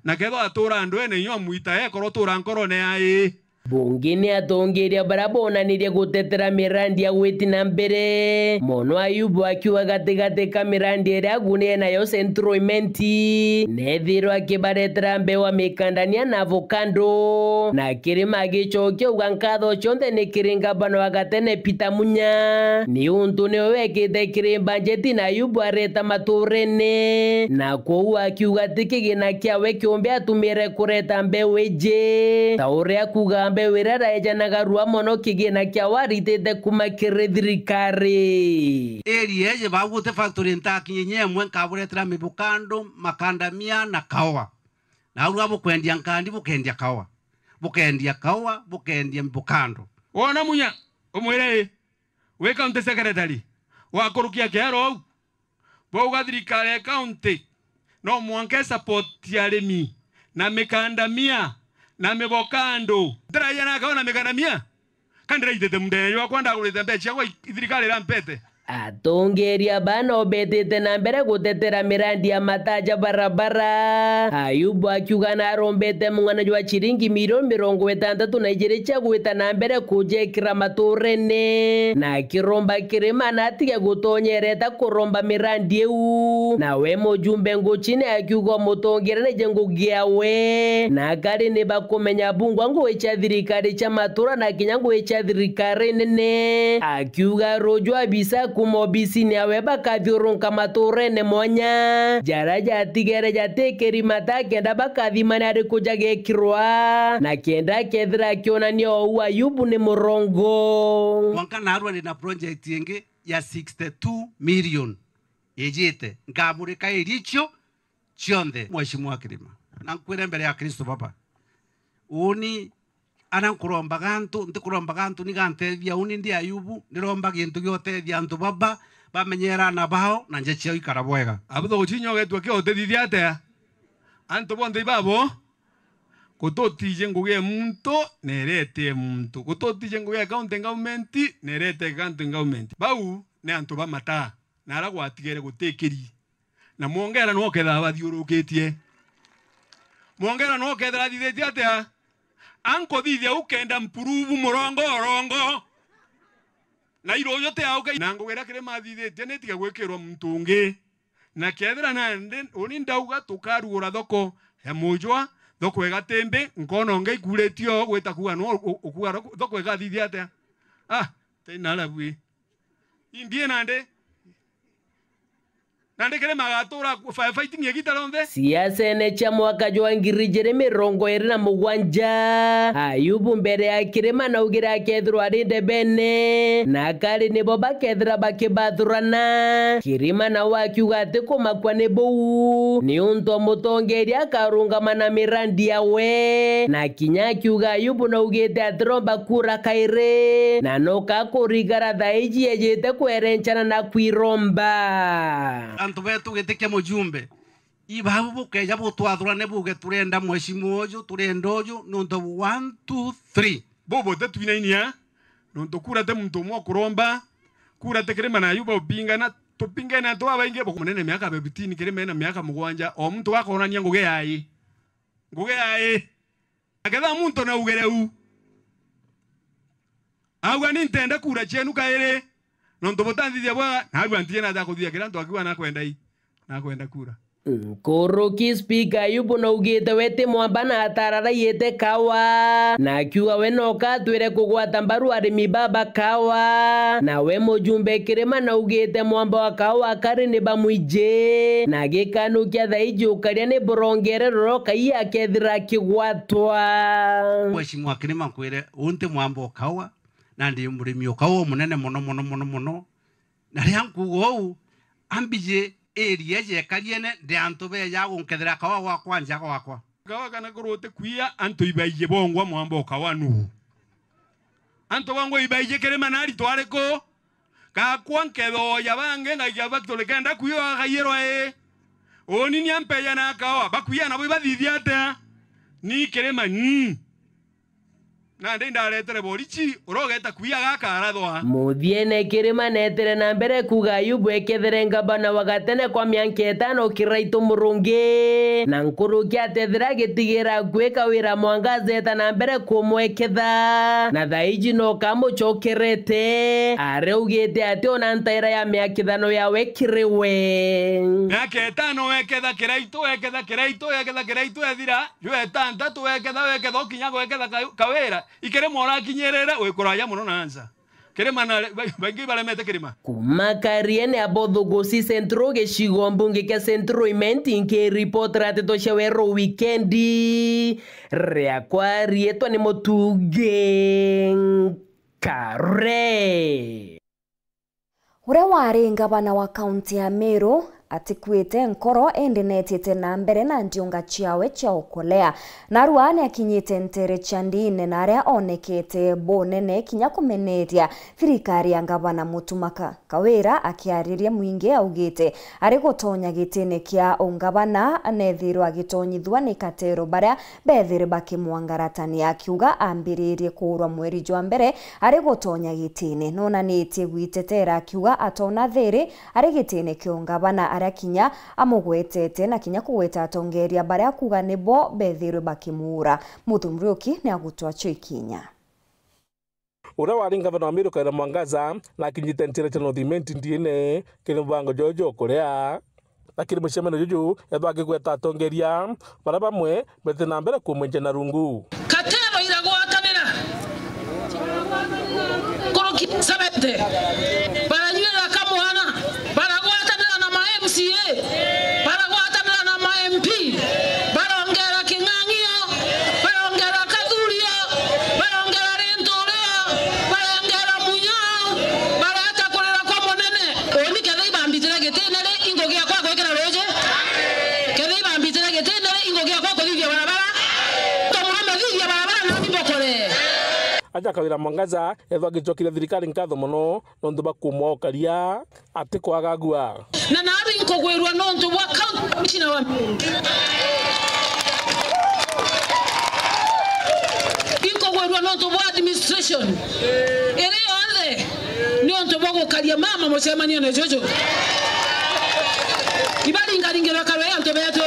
na ketho atura andu ene nyo muita korwo tura nkoro ne ai bunge ni atongeria barabonanirie gutetera mirandi ya gwiti na mbere mono Ayubu akiuga gatigati ka mirandi iria agunie nayo Central Imenti nethirwo akibaretera mbewa mikandania na avocado na Kirima agicokia uga nkatho cionthe ni kiringabano agatene Peter Munya ni untu ni wekite kirimbanjeti na Ayubu areta maturene na kou akiuga tikigina kiawe kiumbe atumire kureta mbewu ije tauria kuga wira ejanaga ruwa mono kigina kya waritete kumakire thirikari area je bagute factory ntakinye mwe kaburetera mibukando makandamia na kawa na ruwa bukwendia nkandi bukendia kawa bukendia mibukando ona Munya umwire we county secretary wakurukia kero bauga thirikari county no mwanke support ya arimi na mikandamia na mibokando ndira yana kaona mikandamia kandira itete mndeyo kwanda kuleta mbecha kwa thirikari rampete atongeria bana obetete na mbere gutetera mirandi ya mataja barabara. Ayubu akiuga na arombete mung'ana jwa chiringi milioni 60 na ijere cha gwita na mbere kujekira maturene na kiromba kirima na atige gutonyereta kuromba mirandi eu na we mujumbe nguchine akiuga mutongerane jengo giawe na kari ne bakumenya bungwa ngo echa thirikari cha matura na kinyango echa thirikari nene akiuga rojwa bisa kumobisi ni aweba kathiurunka maturene monya jaraja atigere jatekeri mata kenda bakathimana ari kujagekirwa na kenda kethira kionanio uwa Ayubu ni murongo mwanka narwa na project yenge ya 62 million ejete ngabulika iricho chionde mheshimiwa Kirima na nkwire mbere ya Kristo papa uni anankuromba gantu ndikuromba gantu ni gantethia uni ndi Ayubu ndiromba gintu giotethia antu baba bamenyera na bao na nje cio ikara bwega abutho guchinyo getwa kiotethithia atea antu bonde ibabo kutotije nguge muntu nerete muntu kutotije nguge county government nerete county government bau ne antu bamata nara gwatigere gutekeri na mwongera no ketha bathiurukitie mwongera no ketha thithitie atea anko thithia ukenda mpuruvu murongo na iro yote auka nango wera Kirima thithitie netiga gwikirwa mtungi na kethira na uni ndauga tukarugura thoko ya mujwa thoko egatembe nkono ngai kuretio gweta kuga no okuga thoko egathithia atea tena bwi indie nande Kirima gatura firefighting yegitaronde siasa ene cha mwaka jwa 2027 Ayubu mbere ya Kirima na ugira kethirwa rinde bene na kari nibo bakethira bakibathurana Kirima na wakiuga ati kumakwa ni bou ni unto mutongeria karungama na mirandi yawe na kinya akiuga Ayubu na ugite atiromba kura kaire na noka kurigara thaiji ejete kwerenchana na kwiromba antu betu gitike mujumbe ibabu bukeja butwathurane buge turenda mheshimiwa ojo turenda ojo nonto 1 2 3 bobo tetwinainia nonto kurate muntu mwa kuromba kurate Kirima na Ayubu upingana tupingana to abainge bokumunene miaka 15 Kirima na miaka 7 o muntu wakonania nguge yayi aketha muntu na ugereu agwa nintenda kura chenu kaire nonto botanthithia bwa nagwa ntie na kuthia kira nto akiwa na kwenda kura Koroki speaker Ayubu na ugite wete mwamba na atarara yete kawa na akiuga we noka twire kugwata mbaru arimi baba kawa na we mujumbe Kirima na ugite mwamba wa kawa kari ni bamwije na gikanu kia thaiji ukaria ni burongere roroka iya akethira kigwatwa mheshimiwa Kirima kwire unte mwamba kawa na ndi murimi ukawo munene muno na riankugo ambije area je kariene de antobe ya gunkethera kawa wa kwanja gwakwa kawa kana kurote kuia anto ibaije bongwa mwambo kawanu anto bongo ibaije Kirima nari tware ko ka kwankedo ya bange nga ya baktole kenda kuyo gayero oni ni ampeya na kawa bakuya na boiba thithiate ni Kirima na ndenda retere borichi urogeta kuya gakarathwa muthiene Kirima netere na mbere kuga Ayubu ekethere ngabana wagatene kwa mianka 5 kiraito murungi na nkurukia tethira gitigira gwika wira mwangazeta na mbere kumweketha na thaiji no kamuchokerete areugite ati ona ntaira ya miaka 5 yawe kiriwe miaka 5 weketha kiraito ethira yo etantatu weketha kinyago weketha kawira Ikirima orakinyerera wekuraya muno nanza Kirima na bangi balemete Kirima kumakariene abothugusi centro gicigo mbunge kia centro imenti nke report rateto shawero weekendi riakwa rietwa ni Mutuge Kare uria wari ngavana wa kaunti ya Meru atikwite nkoro ende netete na mbere na ndiunga chiawe cha ukolea na ruane akinyite ntere chandine na aria onekete bonene kinya kumeneria thirikari ya ngavana Mutumaka Kawira akiariria mwingi augite ari gutonya gitine kia ungavana nethirwa agitonyithwa ni katero baria bethire bakimwangaratani akiuga ambiririe kurwa mweri jwa mbere ari gutonya gitine nona nitie gwitetera akiuga atona thiri ari gitine kiongavana aria kinya amugwetete na kinya kugweta atongeria baria kuga nibo bethirwe bakimura Muthumriuki ni agutwa chikinya ura wari ngavana wa Meru Kawira Mwangaza na kinyite ntire cha nothimenti ndiene kiri mbango jojo kuria lakini mucemano juju ethwa gweta atongeria bara bamwe bete na mbere kumwenja na rungu katero iragwatanira koroki sabete baranyira kamuhana baragwatanira na ma MCA baragwatanira na ma MP barongera King'ang'io barongera Kathuria barongera Rinturia barongera Munyao barata kurera kwa monene oni kethe ibambitire gitenere ingogia kwa kwekera roje kethe ibambitire gitenere ingogia kwa kuthithia barabara tomurame thithia barabara na bibokore aja Kawira Mwangaza ethwa gicokire thirikari nkatho muno nondu bakumwokaria ati kwagagua na nabi nkogwerwa nondu wa county wa nkogwerwa nondu wa administration ere yonde ni onto bogo kalia mama mucemanio ne jojo ibali ngaringera Kawira onto beto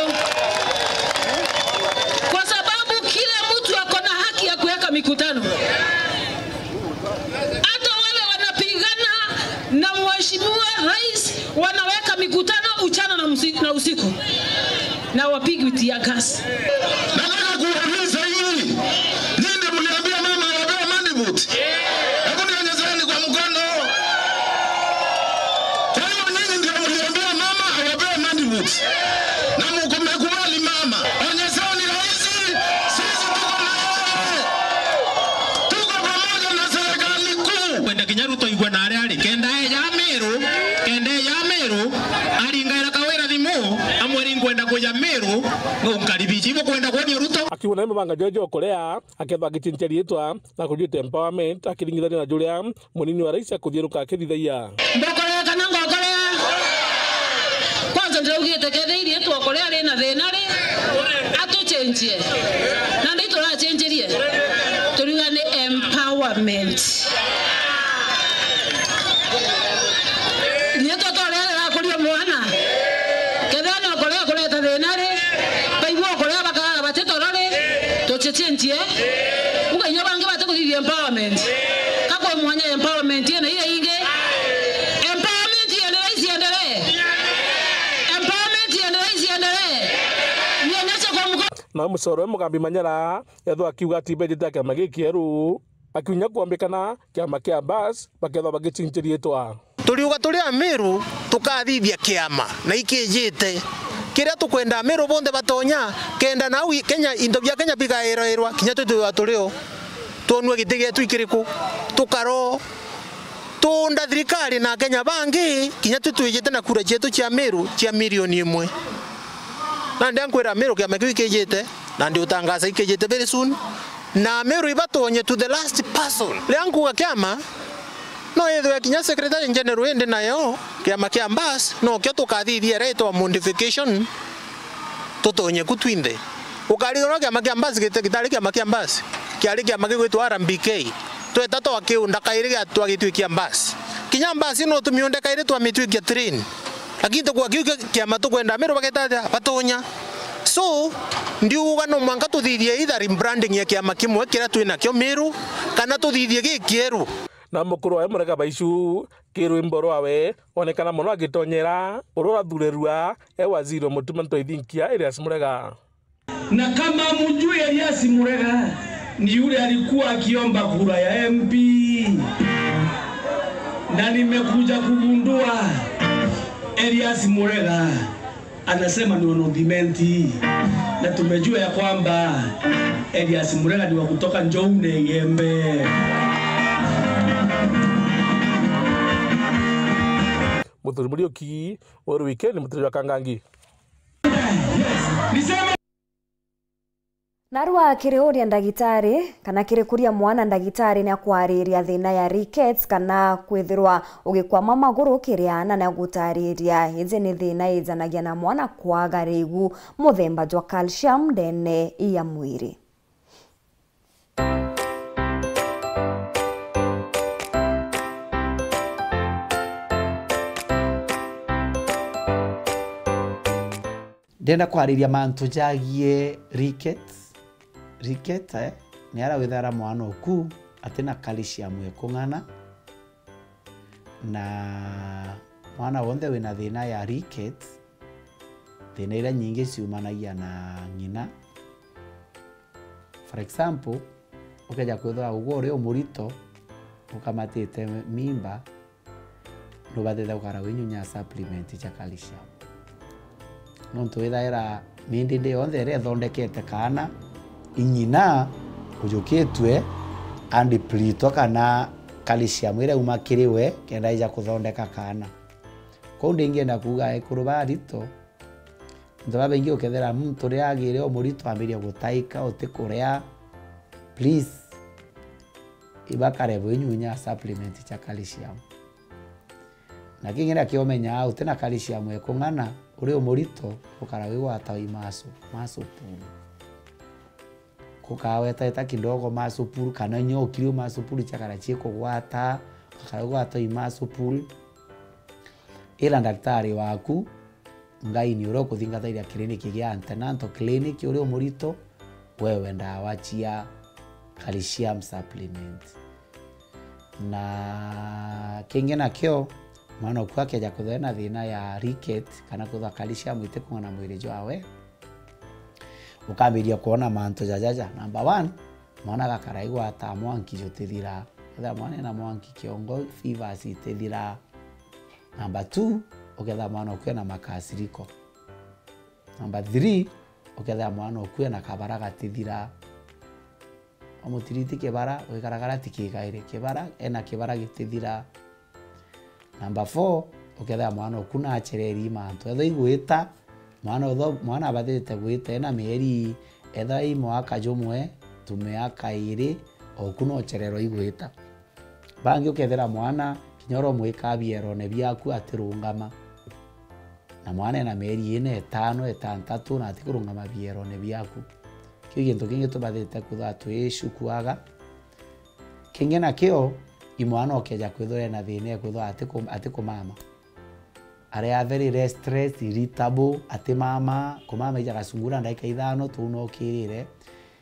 kwa sababu kila mtu ako na haki ya kuweka mikutano hata wale wanapigana na mheshimiwa rais wanaweka mikutano uchana na usiku na wapigi tia gas. Nataka kuuliza hili. Ninde mliambia mama awapewe mandibut? Hebu nionyesheni kwa mkono. Kwa hiyo nini ndio mliambia mama awapewe mandibut? Na mkumekubali mama. Onyesheni rais, sisi tuko na yeye. Tuko pamoja na serikali kuu. Kwenda Kinyaruto igwa na ari kenda ya Meru aringaira Kawira thimu amweri kwenda kuja Meru ngukaribichi ibo kwenda kwa Ruto akiwa na mbanga jojo kurea akethwa gichincheri itwa na kujute empowerment akiringithania na Julia munini wa rais akuthiruka akithithaia mbokore kana ngokore kwanza ndio ugite kethirie twokore ari na thina ri atuchenjie na ndito ra chenjerie turiga ni empowerment uga iyo bangi bate kuthithia empowerment kako mwanya empowerment ina ile inge empowerment ina rais endelee nionyesha kwa mko na musoro mugambi Manyara ethwa akiuga ati bejete kama gikieru akiunya kuambikana kiama kia bas bakethwa bagichinchiri itwa turiuga turi a Meru tukathithia kiama na ikijite kiria tukwenda Meru bonde batonya kenda na Kenya indo bya Kenya bigaererwa kinya tutu atureo tonwe gitige twikiriku tukaro tunda thirikari na Kenya bangi kinya tutu ijete na kura chetu cha Meru cha milioni 1 na ndankwira Meru kya makijete na ndio tangaza ikijete very soon na Meru ibatonye to the last person leangu kiama no etho kinya secretary general ende nayo kiama kia mbas no kyo tukathithia reto modification tutonye kutwinde ukarigoro kiama kia mbas gitari kiama kia mbas kiari kiama gitwa RMBK tweta to akiunda kairi gya twagitwikia mbas kinya mbas no tumionde kairi twamitwikia train lakini tukwa kiama tukwenda Meru bagetaja batonya so ndiuga no mwanga tuthithie either rebranding ya kiama kimwe kira twina kyo Meru kana tuthithie gikieru na mukuru wa Murega Baicu kiru imboro awe onekana muno agitonyera urora thurerua waziri mutumanto ithinkia Elias Murega na kama mjui Elias Murega ni yule alikuwa akiomba kura ya MP na nimekuja kugundua Elias Murega anasema ni onodimenti na tumejua ya kwamba Elias Murega ni wa kutoka Njoune Yembe. Arthur Murioki oru weekend mutiri wa Kangangi. Narua kiriuria ndagitari kana kirikuria mwana ndagitari ni akwariria thina ya rickets kana kwithirwa ugikwama maguru kiriana na gutariria izi ni thina izanagia na mwana kwaga rigu muthemba jwa calcium ndene ya mwiri. Ndenda kwariria mantu jagie rickets ni ara withara mwana oku atena calcium ekung'ana na mwana wonde wina thina ya rickets thina ira nyingi ciumanagia na ng'ina. For example, ukeja kwithwa ugo uri umurito ukamatite mimba nubathetha ukara winyunya supplement cha calcium nontu withaira mindi ndi yonthe ira ithondekete kana inyina ujukitwe andiplito kana calcium ira umakiriwe kenda ija kuthondeka kana ko ndingienda kuga ikuruba rito ndaba bengi ukethera muntu ria agire o murito ambiria gutaika utikuria please ibakare bwinyunya supplement cha calcium na kingira kiomenya utena calcium ekung'ana uri umurito ukara wigwata imaso puru kukaweta kidogo maso puru kana nyokiri maso puru chakara chiko gwata ukara gwata imaso puru ila daktari waku ngai ni uro kuthingata ira kliniki gya Antenatal clinic uri umurito wewe ndawa chia calcium supplement na kingena kio mwana okwake ja kuthena thina ya rickets kana kutha calcium itekung'ana mwiri jwawe ukambiria kuona manto jajaja. Number 1 mwana gakaraigwa ata mwanki jotithira etha mwana na mwanki kiongo fever itithira. Number 2 uketha mwana okwe na makasiriko. Number 3 uketha mwana okwe na kabara gatithira omutiriti kebara wikaragara tikikaire kebara ena kebara gitithira. Number 4 uketha mwana okuna achereri manto etha igwita mwana abathite gwita ena mieri etha i mwaka jumwe tumeaka iri okuno cherero igwita bangi ukethera mwana kinyoro mwikabiero ne byaku atirungama na mwana ena mieri 4 5 6 na atirungama biero ne byaku kigintu kingi tubathite kutha twishukuaga kingi na kio imwana okeja kwithora na thine kwithwa atikumama are very restless irritable atimama kumama ija gasungura ndaika 5 tuno kirire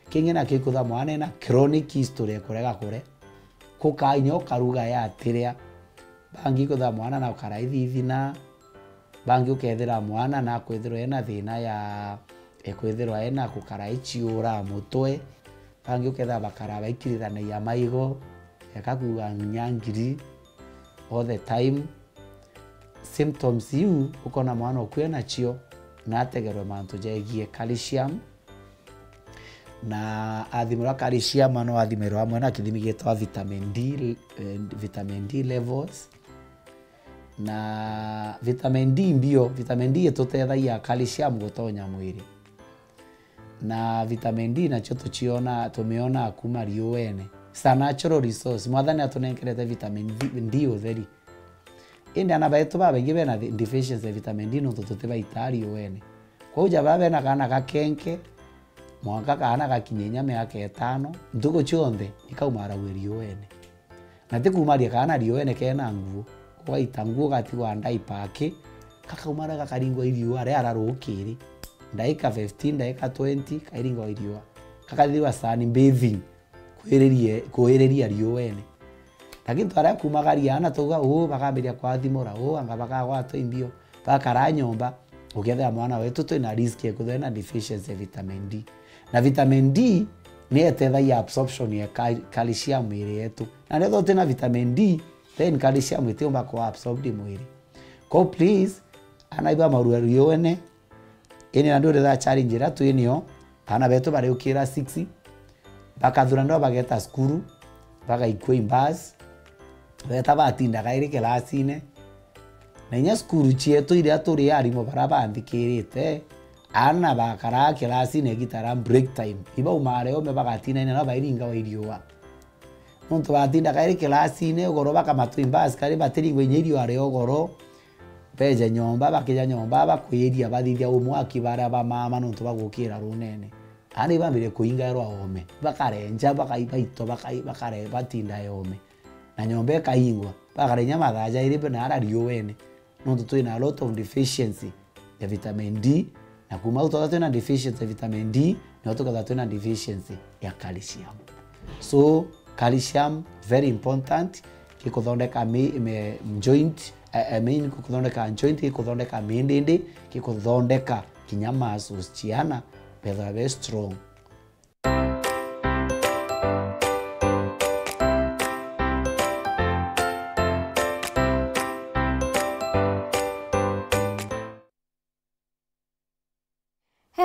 kingi na kikutha mwana na chronic history kurega kure kukainyo karuga ya atiria bangi kutha mwana na ukaraithithina bangi ukethira mwana na kwithirwa ena thina ya ekwithirwa ena kukaraichiura mutwe bangi uketha bakara baikirithania maigo yakakuga nyangiri all the time symptoms you ukona mwana okwena chio na ategerwe mantu jegie calcium na athimira calcium no athimira amwe na kithimi gitwa vitamin D levels na vitamin D mbio vitamin D tutethagia calcium gutonya mwiri na vitamin D na cho tumeona kuma riuene sa natural resource mwathani atunenkerete vitamin D utheri indi ana baitu babengi bena deficiency vitamin D no tuteba itari wene kwa uja babe na kana gakenke mwaka kana gakinyenya miaka 5 ndugo chionde ikaumara weri wene na tikumaria kana riwene kena nguo kwa itanguo gatigwa ndai pake kakaumara gakaringwa irio are ararukiri ndaika 15 ndaika 20 kairingwa irio kakathiwa sani bathing kuhereria rio wene lakini twara kumagaria ana tuga bakambiria kwa thimora anga bakagwata imbio bakara nyomba uketha mwana wetu twina risk ya kuthena deficiency vitamin D na vitamin D ni etethagia absorption ya calcium mwili yetu na ndio tena vitamin D then calcium itiomba kwa absorb mwili ko please anaiba maruario wene ene ndio the challenge ra twinio ana betu bari ukira 6 bakathura ndo bageta skuru baka ikwe imbas beta batinda gairi kelasine na inya skuru chietu iria turi arimo barabandikirite ana bakara klasi ne gitara break time iba umare ome bagatina ina na bairinga wa iriwa nonto batinda kairi klasi ne ogoro bakamatu imbas kari batiri ngwe nyirio are ogoro beje nyomba bakija nyomba bakwiria bathithia umwaki bara ba mama nonto bagukira runene ani bambire kuinga ro ome bakarenja bakaiba ito bakare batinda yome na nyombe kaingwa bakarenya mathaja iripe na arario wene nonto twina a lot of deficiency ya vitamin D na kuma utoka twina deficiency ya vitamin D na utoka twina deficiency ya calcium. So calcium very important kikuthondeka joint kikuthondeka joint kikuthondeka mindindi kikuthondeka kinyama ciana betha very strong.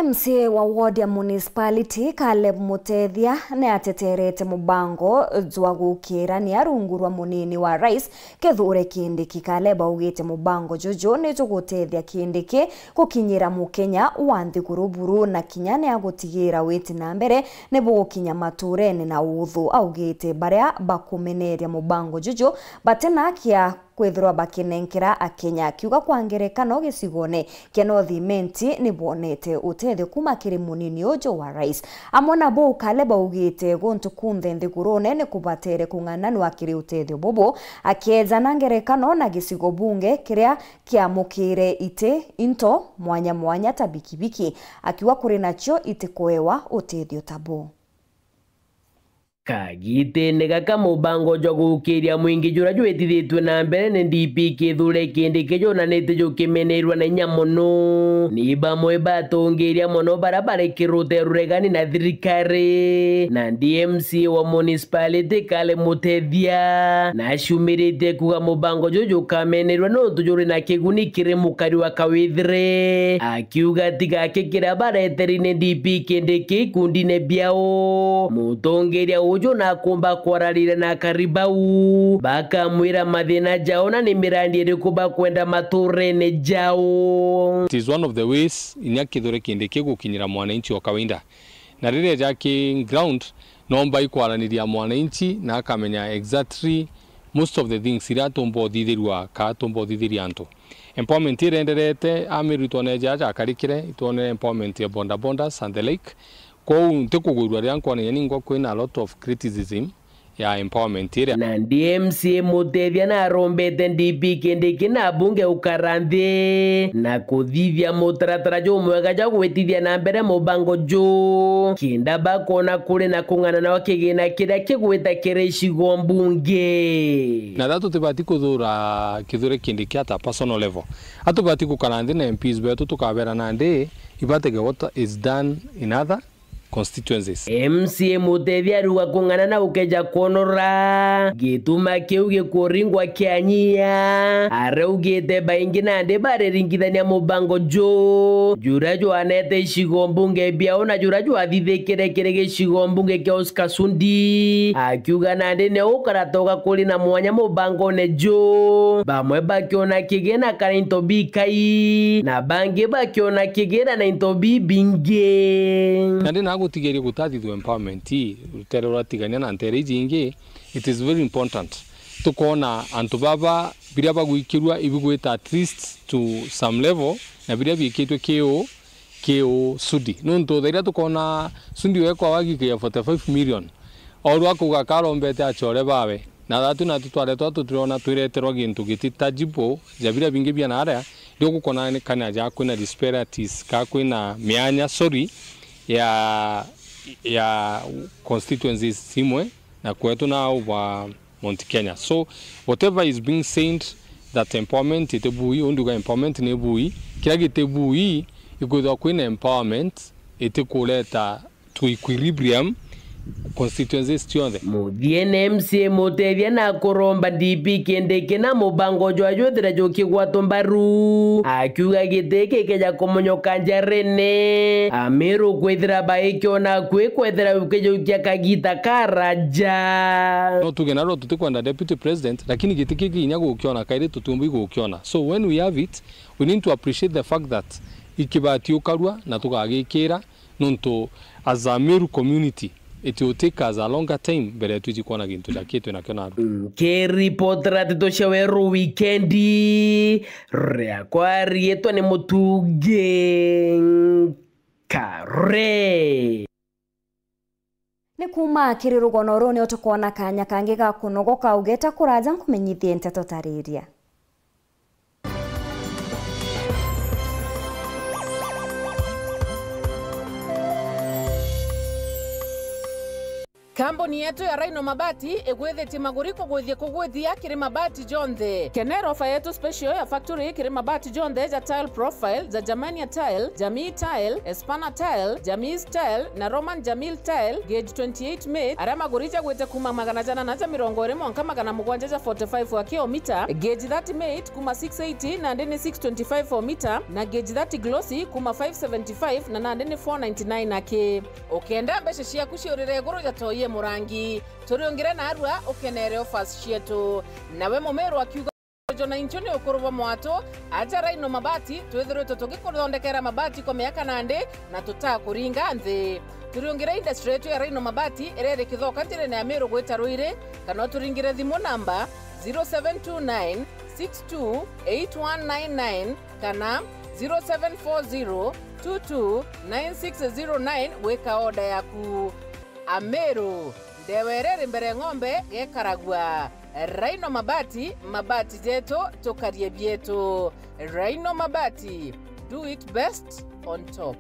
MCA wa ward ya municipality Caleb Mutethia ne ateterete mubango jwa gukirania rungu rwa munini wa rais Kithure Kindiki. Caleb augite mubango jojo ne gutethia Kindiki gukinyira mukenya wa Nthiguru na kinyane agutigira witi na mbere ne bugukinya maturene na uthu. Augite baria bakumeneria mubango jojo batena kia kwithirwa bakinenkera akenya akiuga kwa ngerekano gicigone kia Northimenti ni bonete utethio kuma kiri munini ujo wa rais. Amona bo Caleb augite gontu kunthe Nthigurune ni kubatere kung'ananu akiri utethio bobo akieza na ngerekano na gicigo bunge kiria kiamukire ite into mwanya ta bikibiki akiuga kuri nacho itikuewa utethio tabo. Kagite nega kamubango jogukiria mwingi jura jwetithitwe na mbere ne DP Kithure Kindiki jonanite jokimenerwa na nyamono ni bamwe batongeria mono barabara kirute ruregani na thirikari na DMC wa municipality Caleb Mutethia na shumirite kuga mubango jojo kamenerwa no tujuri na kiguni kire mukari wa Kawithire akiuga tiga kikira bareterine DP Kindiki kundine biao mutongeria ujo na kumba kwararira na karibau bakamwira mathina jao na ni mirandi iriku bakwenda maturene jao. It is one of the ways inya Kithure Kindiki gukinyira mwananchi wa kawaida na rire jaki ground nomba ikwaraniria mwananchi na akamenya exactly most of the things iria tumbo thithirwa ka tumbo thithiria antu. Empowerment irenderete amiritwo ne jaja akarikire itone empowerment ya bondas and the like ko ntikugurwa ria nkwane ningo kwina a lot of criticism ya empowerment area na DMC Mutethia na arombete DP Kindiki na bunge ukaranthi na kuthithia mutaratara jo mwega ja gwitithia na mbere mubango jo kinda bakona kuri na kung'ana na wakigina kiria kigwita kiricigo mbunge na datu tibati kuthura Kithure Kindiki at a personal level atubati kukaranthi na MPs betu tukabera na ndi ibatege what is done in other constituencies. MCA Mutethia ruga kung'ana na ukeja kuonora gituma kiu gikuringwa kianyia araugite baingi na ndi bareringithania mubango jo jurajo anete icigo mbunge biao na jurajo athithikire kire gicigo mbunge kia Oscar Sudi akiuga na ndi ne ukaratoga kuri na mwanya mubango ne jo bamwe bakiona kigena kana into bikai na bangi bakiona kigena na into bibinge na gutigeria gutathithwa empowerment rutero ratigania na ntere jingi. It is very important tukona antu baba biria bagwikirwa ibigwita at least to some level na biria bikitwe kio Sudi nonto thaira tukona Sudi wekwa wagikia 45 million orwa kuga karombete achore bawe na thatu na tutware tutirona twireterwa gintu gititajibo jabiria bingi bia na area ndio gukona kana ja kwina disparities ka kwina mianya ya constituencies simwe na kwetu na wa Mount Kenya. So whatever is being said that empowerment itebui unduga empowerment ne bui kila gitebui ikuza kwina empowerment itikuleta to equilibrium constituencies cionthe muthiene MCA mutethia na kuromba DP kendeke na mubango jwajuthira jukigwato mbaru akiuga giteke keja kumonyoka njarene Amiru kwithira baikyo na kwithira ukejukia kagita karaja no tugenaro tutikwenda deputy president lakini gitiki kinya gukiona kaire tutumbi gukiona. So when we have it, we need to appreciate the fact that ikibati ukarua na tukagikira nonto as a Amiru community it will take us a longer time bere tujikwana gintu jakitu na kiona ke reportera titosheweru weekendi rea kwa rieto ni mutuge kare ni kuma kiri rugono runi utukona kanya kangi ga kunogoka ugeta kuraja nkumenyithie nteto tariria. Kambuni yetu ya Rhino Mabati egwetheti maguriko gwithie kugwithia kiri mabati jonthe. Kenero ofa yetu special ya factory kiri mabati jonthe ja tile profile za Jamania tile, Jamii tile, Espana tile, Jamii tile na Roman Jamil tile gauge 28 made ara magurija gwete kuma magana jana na mirongo iri monka magana mugwanja 45 wa kilomita, gauge 30 made kuma 680 na ndeni 625 for meter na gauge 30 glossy kuma 575 na ndeni 499 ake. Okenda mbeshe cia kuciurire guru ja toye murangi turiongire na arua ukenere offers cietu nawe mumeru akiuga jona inchoni ukuruva mwato aja Rhino Mabati twithirite tugikuthondekera mabati kwa miaka nande na tutakuringa nthi turiongire industry yetu ya Rhino Mabati irere kithoka njire na Amiru gwita Ruire kana turingire thimu namba 0729 628199 kana 0740 229609 weka order yaku. Amiru ndewerere mbere ng'ombe gekaragwa. Rhino Mabati, mabati jeto tokarie bieto. Rhino Mabati, do it best on top.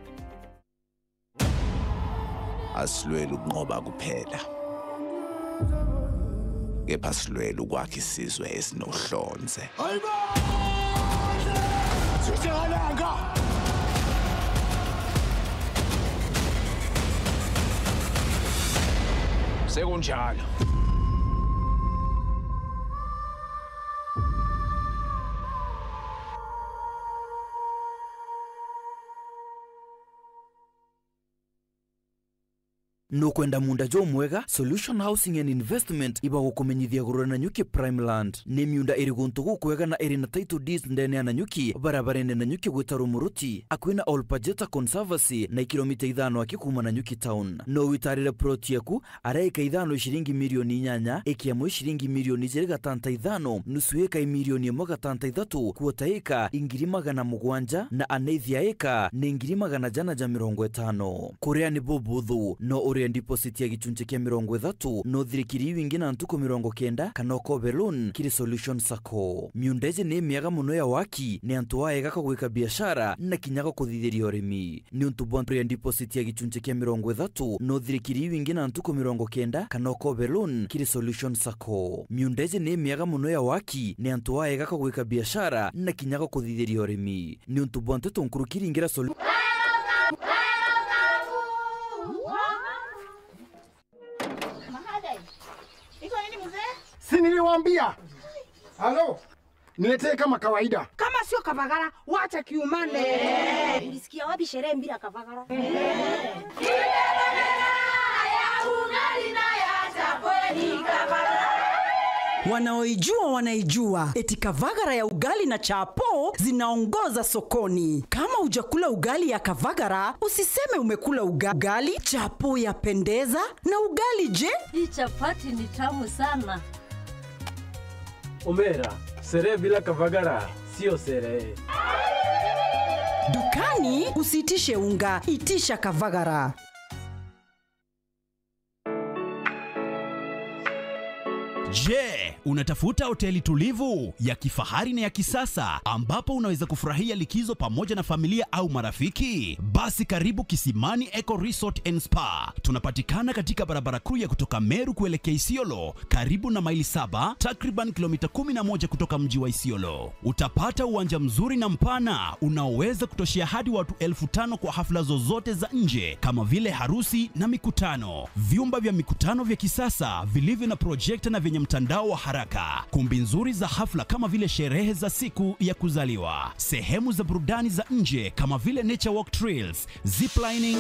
Asilwela ukunqoba kuphela, kepha silwela ukwakha isizwe esinohlonze. Hayibo! Sishalanga! Sekunjalo. Nukwenda munda jo mwega Solution Housing and Investment iba gukumenyithia gurura na nyuki Prime Land ni miunda iri guntu gukwega na iri na title deeds ndene ya nyuki barabarene na nyuki gwitaru muruti akwina Olpajeta Conservancy na kilomita 5 akikuma na nyuki town no witarira plot yaku araika 5 shilingi milioni 8 ekiamwe shilingi milioni 5 nusu eka milioni 1.3 kuota eka ingiri 700 na anethia eka ni ingiri 150 kuria ni bobuthu no uria deposit ya gichunche kia 30 no thirikiri wingi na ntuko 90 kanoko belon kiri Solution Sacco miundeje ni miaga muno ya waki ni antu waega kugwika biashara na kinyaga kuthithiria urimi ni untu bonto ya deposit ya gichunche kia 30 no thirikiri wingi na ntuko 90 kanoko belon kiri Solution Sacco miundeje ni miaga muno ya waki ni antu waega kugwika biashara na kinyaga kuthithiria urimi ni untu bonto tonkurukiri ngira Solution Si niliwaambia. Halo. Niletee kama kawaida. Kama sio Kavagara, wacha kiumane. Ulisikia wapi sherehe bila Kavagara? Wanaoijua wanaijua eti Kavagara ya ugali na chapo zinaongoza sokoni. Kama hujakula ugali ya Kavagara, usiseme umekula ugali. Chapo yapendeza na ugali je? Hii chapati ni tamu sana. Omera, sherehe bila Kavagara sio sherehe. Dukani usitishe unga, itisha Kavagara. Je, unatafuta hoteli tulivu ya kifahari na ya kisasa ambapo unaweza kufurahia likizo pamoja na familia au marafiki? Basi karibu Kisimani Eco Resort and Spa. Tunapatikana katika barabara kuu ya kutoka Meru kuelekea Isiolo, karibu na maili 7, takriban kilomita 11 kutoka mji wa Isiolo. Utapata uwanja mzuri na mpana unaoweza kutoshea hadi watu 5,000 kwa hafla zozote za nje kama vile harusi na mikutano. Vyumba vya mikutano vya kisasa vilivyo na projector na vyenye mtandao wa haraka. Kumbi nzuri za hafla kama vile sherehe za siku ya kuzaliwa. Sehemu za burudani za nje kama vile nature walk trails, ziplining,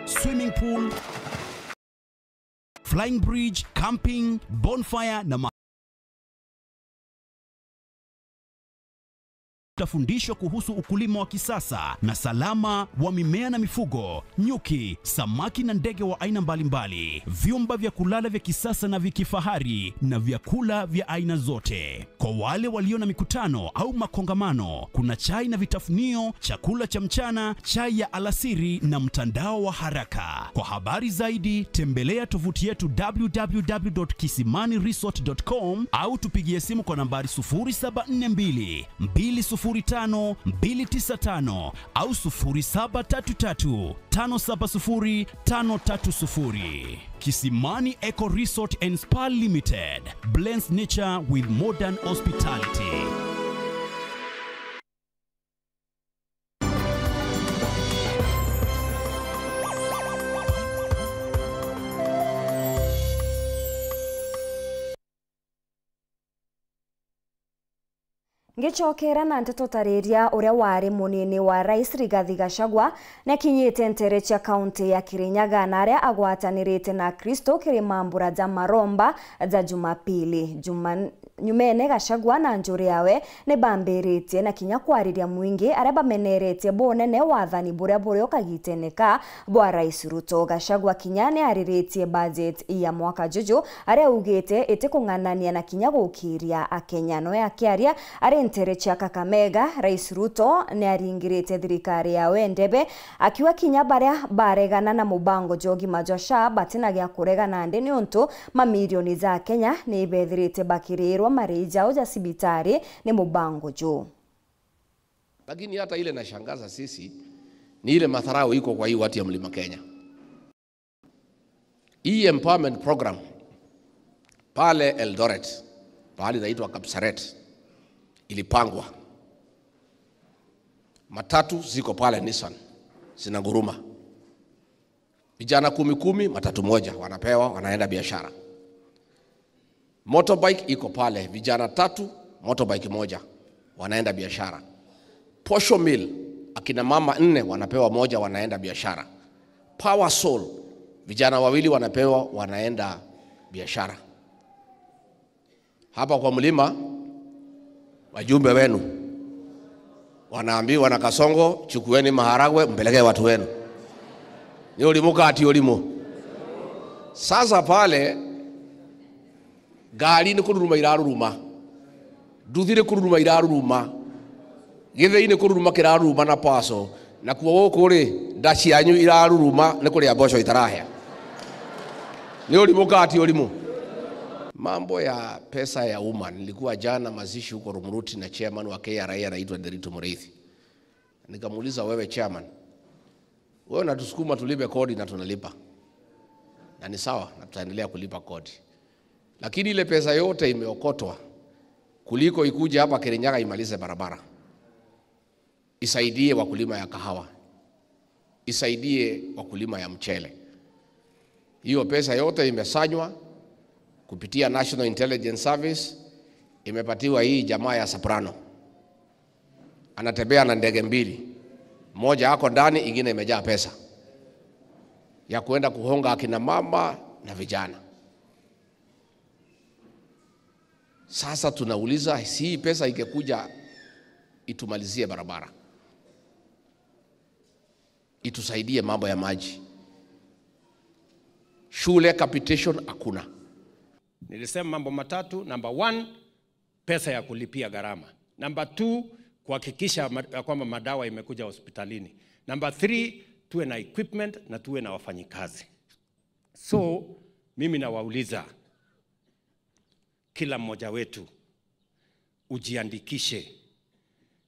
swimming pool, flying bridge, camping, bonfire na Utafundishwa kuhusu ukulima wa kisasa na salama wa mimea na mifugo, nyuki, samaki na ndege wa aina mbalimbali. Vyumba vya kulala vya kisasa na vya kifahari na vyakula vya aina zote. Kwa wale walio na mikutano au makongamano, kuna chai na vitafunio, chakula cha mchana, chai ya alasiri na mtandao wa haraka. Kwa habari zaidi, tembelea tovuti yetu www.kisimaniresort.com au tupigie simu kwa nambari 0742 205 au 0733 570 530. Kisimani Eco Resort and Spa Limited blends nature with modern hospitality. Ngicokera na nteto tariria uria wari munini wa Rais Rigathi Gachagua na kinyite ntere cia kaunti ya Kirinyaga na aria agwatanirite na Kristo Kirimambura za Maromba za Jumapili. Nyumene Gachagua na njuri yawe ne bambiritie na kinya kwariria mwingi aria bameneretie bonene wathani buria ukagiteneka bwa Rais Ruto. Gachagua kinyane ariritie budget ya mwaka juju aria ugite ite kung'anania na kinya gukiria akenya no yakiaria ari ntere cia Kakamega. Rais Ruto ne aringirite thirikari yawe ndebe akiwa kinya baria baregana na mubango jogi majosha batina gya kuregana ndi ni untu mamilioni za Kenya ni ibethirite bakirirwa marija uja sibitari ni mubango jo. Lakini hata ile nashangaza sisi ni ile madharau iko kwa hii watu ya Mlima Kenya. Hii empowerment program pale Eldoret, pale inaitwa Kapsaret, ilipangwa. Matatu ziko pale Nissan zinaguruma. Vijana 10 matatu moja wanapewa, wanaenda biashara. Motorbike iko pale, vijana 3 motorbike moja wanaenda biashara. Posho mill akina mama 4 wanapewa moja, wanaenda biashara. Power Soul vijana 2 wanapewa, wanaenda biashara. Hapa kwa mlima wajumbe wenu wanaambiwa na Kasongo, chukueni maharagwe mpelekee watu wenu. Ni ulimuka ati ulimu. Sasa pale gari ni kururuma iraruruma, nduthi ni kururuma iraruruma, githei ni kururuma kiraruruma na paso, na kuo guku ri ndaci yanyu iraruruma ni kuria mboco itarahia. Ni ulimuka ati ulimu. Mambo ya pesa ya umma, nilikuwa jana mazishi huko Rumuruti na chairman wa KRA anaitwa Nderitu Mureithi. Nikamuuliza, wewe chairman, wewe unatusukuma tulipe kodi na tunalipa. Na ni sawa, na tutaendelea kulipa kodi. Lakini ile pesa yote imeokotwa kuliko ikuja hapa Kirinyaga imalize barabara. Isaidie wakulima ya kahawa. Isaidie wakulima ya mchele. Hiyo pesa yote imesanywa kupitia National Intelligence Service, imepatiwa hii jamaa ya Soprano. Anatembea na ndege 2. Moja yako ndani, ingine imejaa pesa ya kuenda kuhonga akina mama na vijana. Sasa tunauliza, si pesa ingekuja itumalizie barabara, itusaidie mambo ya maji, shule capitation hakuna. Nilisema mambo matatu. Number 1, pesa ya kulipia gharama. Number 2, kuhakikisha kwamba madawa imekuja hospitalini. Number 3, tuwe na equipment na tuwe na wafanyikazi. So mimi nawauliza kila mmoja wetu ujiandikishe,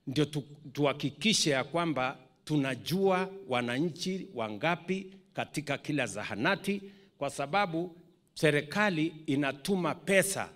ndio tuhakikishe ya kwamba tunajua wananchi wangapi katika kila zahanati, kwa sababu serikali inatuma pesa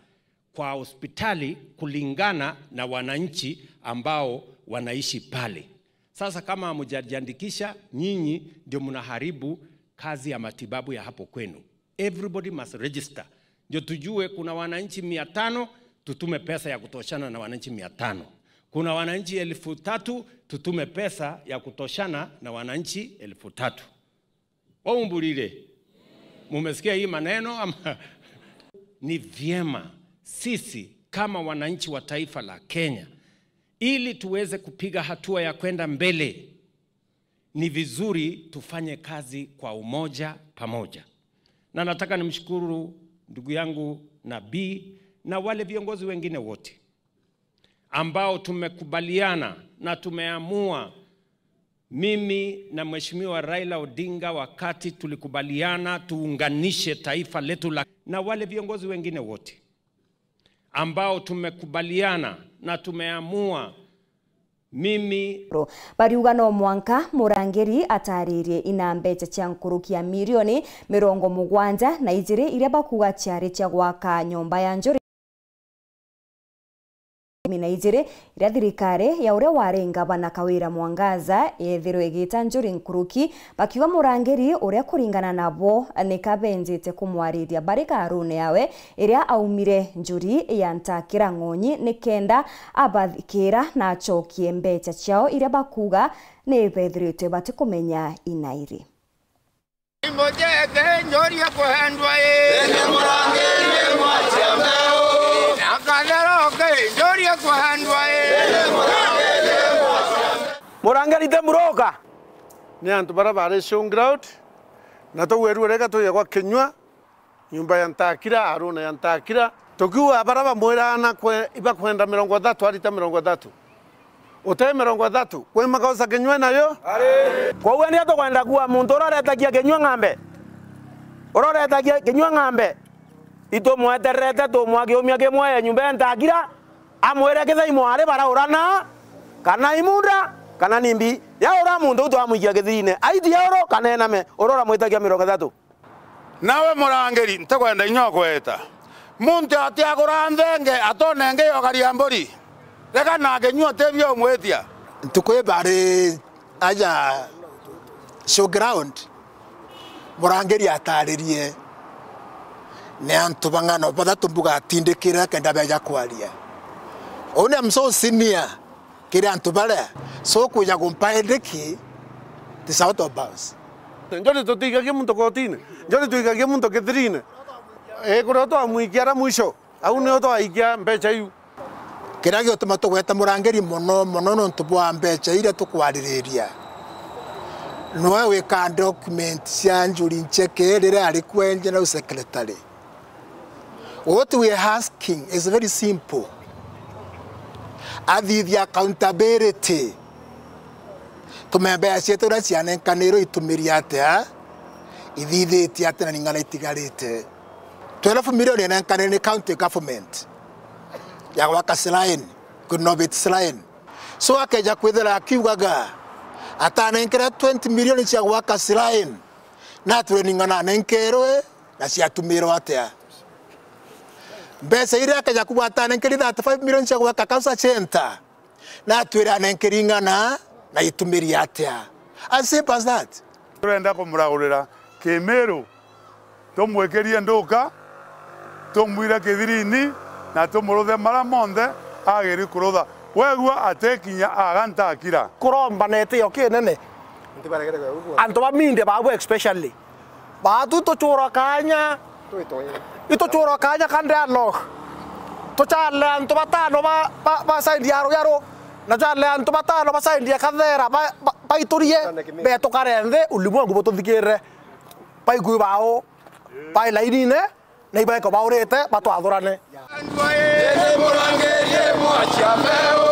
kwa hospitali kulingana na wananchi ambao wanaishi pale. Sasa kama hamjajiandikisha, nyinyi ndio mnaharibu kazi ya matibabu ya hapo kwenu. Everybody must register. Ndio tujue kuna wananchi 500, tutume pesa ya kutoshana na wananchi 500. Kuna wananchi 3,000, tutume pesa ya kutoshana na wananchi 3,000. Waumbulile. Mumesikia hii maneno ama? Ni vyema sisi kama wananchi wa taifa la Kenya, ili tuweze kupiga hatua ya kwenda mbele, ni vizuri tufanye kazi kwa umoja pamoja. Na nataka nimshukuru ndugu yangu Nabii na wale viongozi wengine wote ambao tumekubaliana na tumeamua. Mimi na Mheshimiwa Raila Odinga wakati tulikubaliana tuunganishe taifa letu na wale viongozi wengine wote ambao tumekubaliana na tumeamua. Mimi bariuga no mwanka Murangeri ataririe ina mbeca cia nkurukia milioni 70 na ijiri iria bakuga ciari cia gwaka nyumba ya njuri na ijiri iria thirikari ya uria wari ngavana Kawira Mwangaza yethirwe igita njuri nkuruki, bakiuga Murangeri uria kuringana nabo ni kabenjite kumwariria barika arune yawe iria aumire njuri ya Ntakira Ng'onyi ni kenda abathikira na acokie mbeca ciao iria bakuga ni bethirite batikumenya inairi. Imojete njori ya kuhendwa ene Murangeri mwachia mbeo nakadharoke njori ya kuhendwa ene Murangeri mwachia Murangeri te muroka ni antu barabara showground na to weru reka to yagwa Kenywa nyumba ya Ntakira aruna ya Ntakira tokiwa baraba mwirana kwe iba kwenda 30 arita 30 Ote 30 kwe makosa Kenywa nayo kwa uwe ni ato kwenda kuwa muntu ororetagia Kenywa ng'ambe ororetagia Kenywa ng'ambe ito mweterete to mwagiumia kimwe ya nyumba ya Ntakira amwere kitha imware bara urana kana imunda kana nimbi ya ora muntu uto amuikia githine aiti ya oro kana ename orora mwitagia 30 nawe Murangeri ntakwenda inyokweta muntu atiagura nthenge atonenge yogaria mburi reka na Kenywa tebio mwetia tukwe bare aja showground Murangeri ataririe ne antu bangano badatumbuga atindikira kenda beja kwaria one amso senior kire antu bare so kuja kumpaendeki this out of bounds njoni tutiga kimuntu kotine njoni tuiga kimuntu kithirine kuroto amuikiara mwisho au ne oto aikia mbecha yu kira gituma tugweta Murangeri muno no ntubwa mbecha ire tukwariria noe weka document cia njuri ncheke rire ari kwenje na secretary. What we are asking is very simple. The accountability. Tumembe cietu ra ciane kaniro itumiri atia ithithiti atia na ningana itigarite 12 million na kanene county government ya waka shrine kunobit shrine so akeja kwithira akiugaga atanenkera 20 million cia waka shrine na tureningana nenkerwe na ciatumirwo atia mbese ire akeja kuba atanenkeri 35 million cia waka kansa center na twira nenkeringana na itumiri atia as simple as that. Turenda kumuragurira Kimeru tumwekerie nduka tumwira kithirini na tumuruthe mara monthe agiri kurutha wegua atekinya agantakira kuromba nete yo kinene antu baminde babu especially batu to chura kanya ito chura kanya kandano to chale antu batano ba saidi yaro na chale antu batano ba saidi kathera ba iturie beto karende ulimwengu botuthikire ba igubao ba lainine na ibeko baurete bato athurane Murangeri mwachia mbeo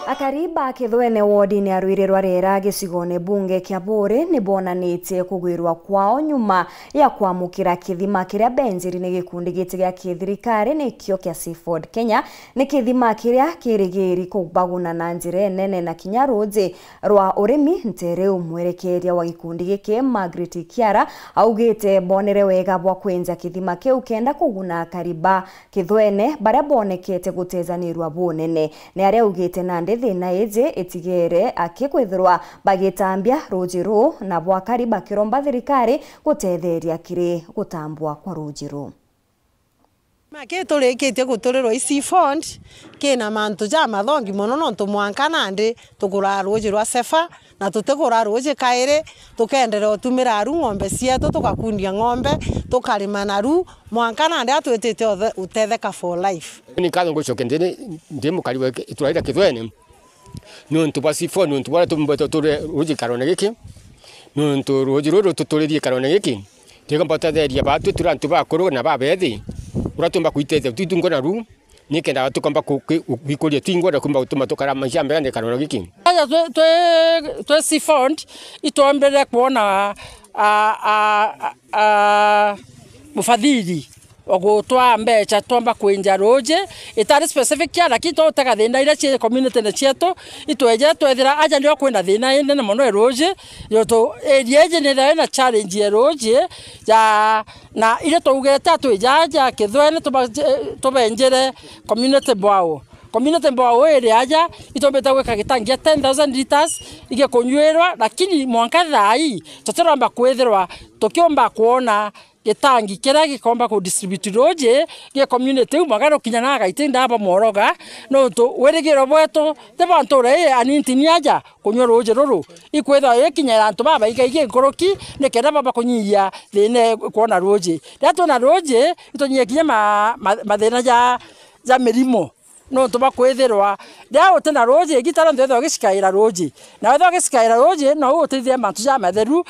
Akariba Kithwene wodi ni arwirirwa rera gicigone bunge kia Buri ni bonanite kugwirwa kwao nyuma ya kwamukira kithima kiria Benjiri ni gikundi giti gia kithirikari ni kio kia Seaford Kenya ni kithima kiria kirigiri kubaguna na njire nene na kinyaruji rwa urimi ntere umwerekeria wa gikundi giki Margaret Kiara augite bonere wega bwa kwenja kithima kiu kenda kuguna Akariba Kithwene baria bonekete gutezanirwa bunene ni aria ugite nande thina eje etigere akikwithirwa bagitambia rujiru na bwa Akariba kiromba thirikari gutetheria kiri gutambwa kwa rujiru. Maketureketie guturirwa Seaford kina mantu ja mathongi muno nontu mwanka nandi tukura ruji rwa Sefa na tutikura ruji kaire tukendera utumira aru ng'ombe cietu tugakundia ng'ombe tukarima naru mwanka nandi atwitite utetheka for life. Ni kazo ngochokendene ndimo kariwe ituraira Kithwene nontu bwa Seaford nontu bwa tumbeto ture ruji karone giki nontu ruji ruru tuturirie karone giki tigambata theria batu turantu bakuru na babethi uratumba kuitete tutungo na ru nikenda tukamba kwikuria twingo na kumba utuma tukara mashamba yande karone giki aya twe Seaford itombere kuona mufadhili ogutwa mbecha tomba kwenja roje itari specific kia lakini to taka thina ira cie community na cieto itweje twethira aja ndio kwenda thina ine na mono roje yoto eje ne na challenge ya roje ya na ile tugeta tweja Kithwene tubenjere community bwao ere aja itombeta gweka gitangia 10,000 liters ige kunywerwa lakini mwanka thai tutiramba kwethirwa tukiomba kuona gitangi kira gikomba ku distribute roje ge community umagaro kinyana gaitinda hapa moroga no to werigiro bweto te bantu re aninti aja kunywa roje ruru ikwetha yekinyara antu baba igaige nkoroki ne kenda baba kunyia thine kuona roje dato na roje itonye kinya mathina ja mirimo no to bakwethirwa nda utena roje gitara ndetho gicikaira roje na wetho gicikaira roje no utithie mantu ja matheru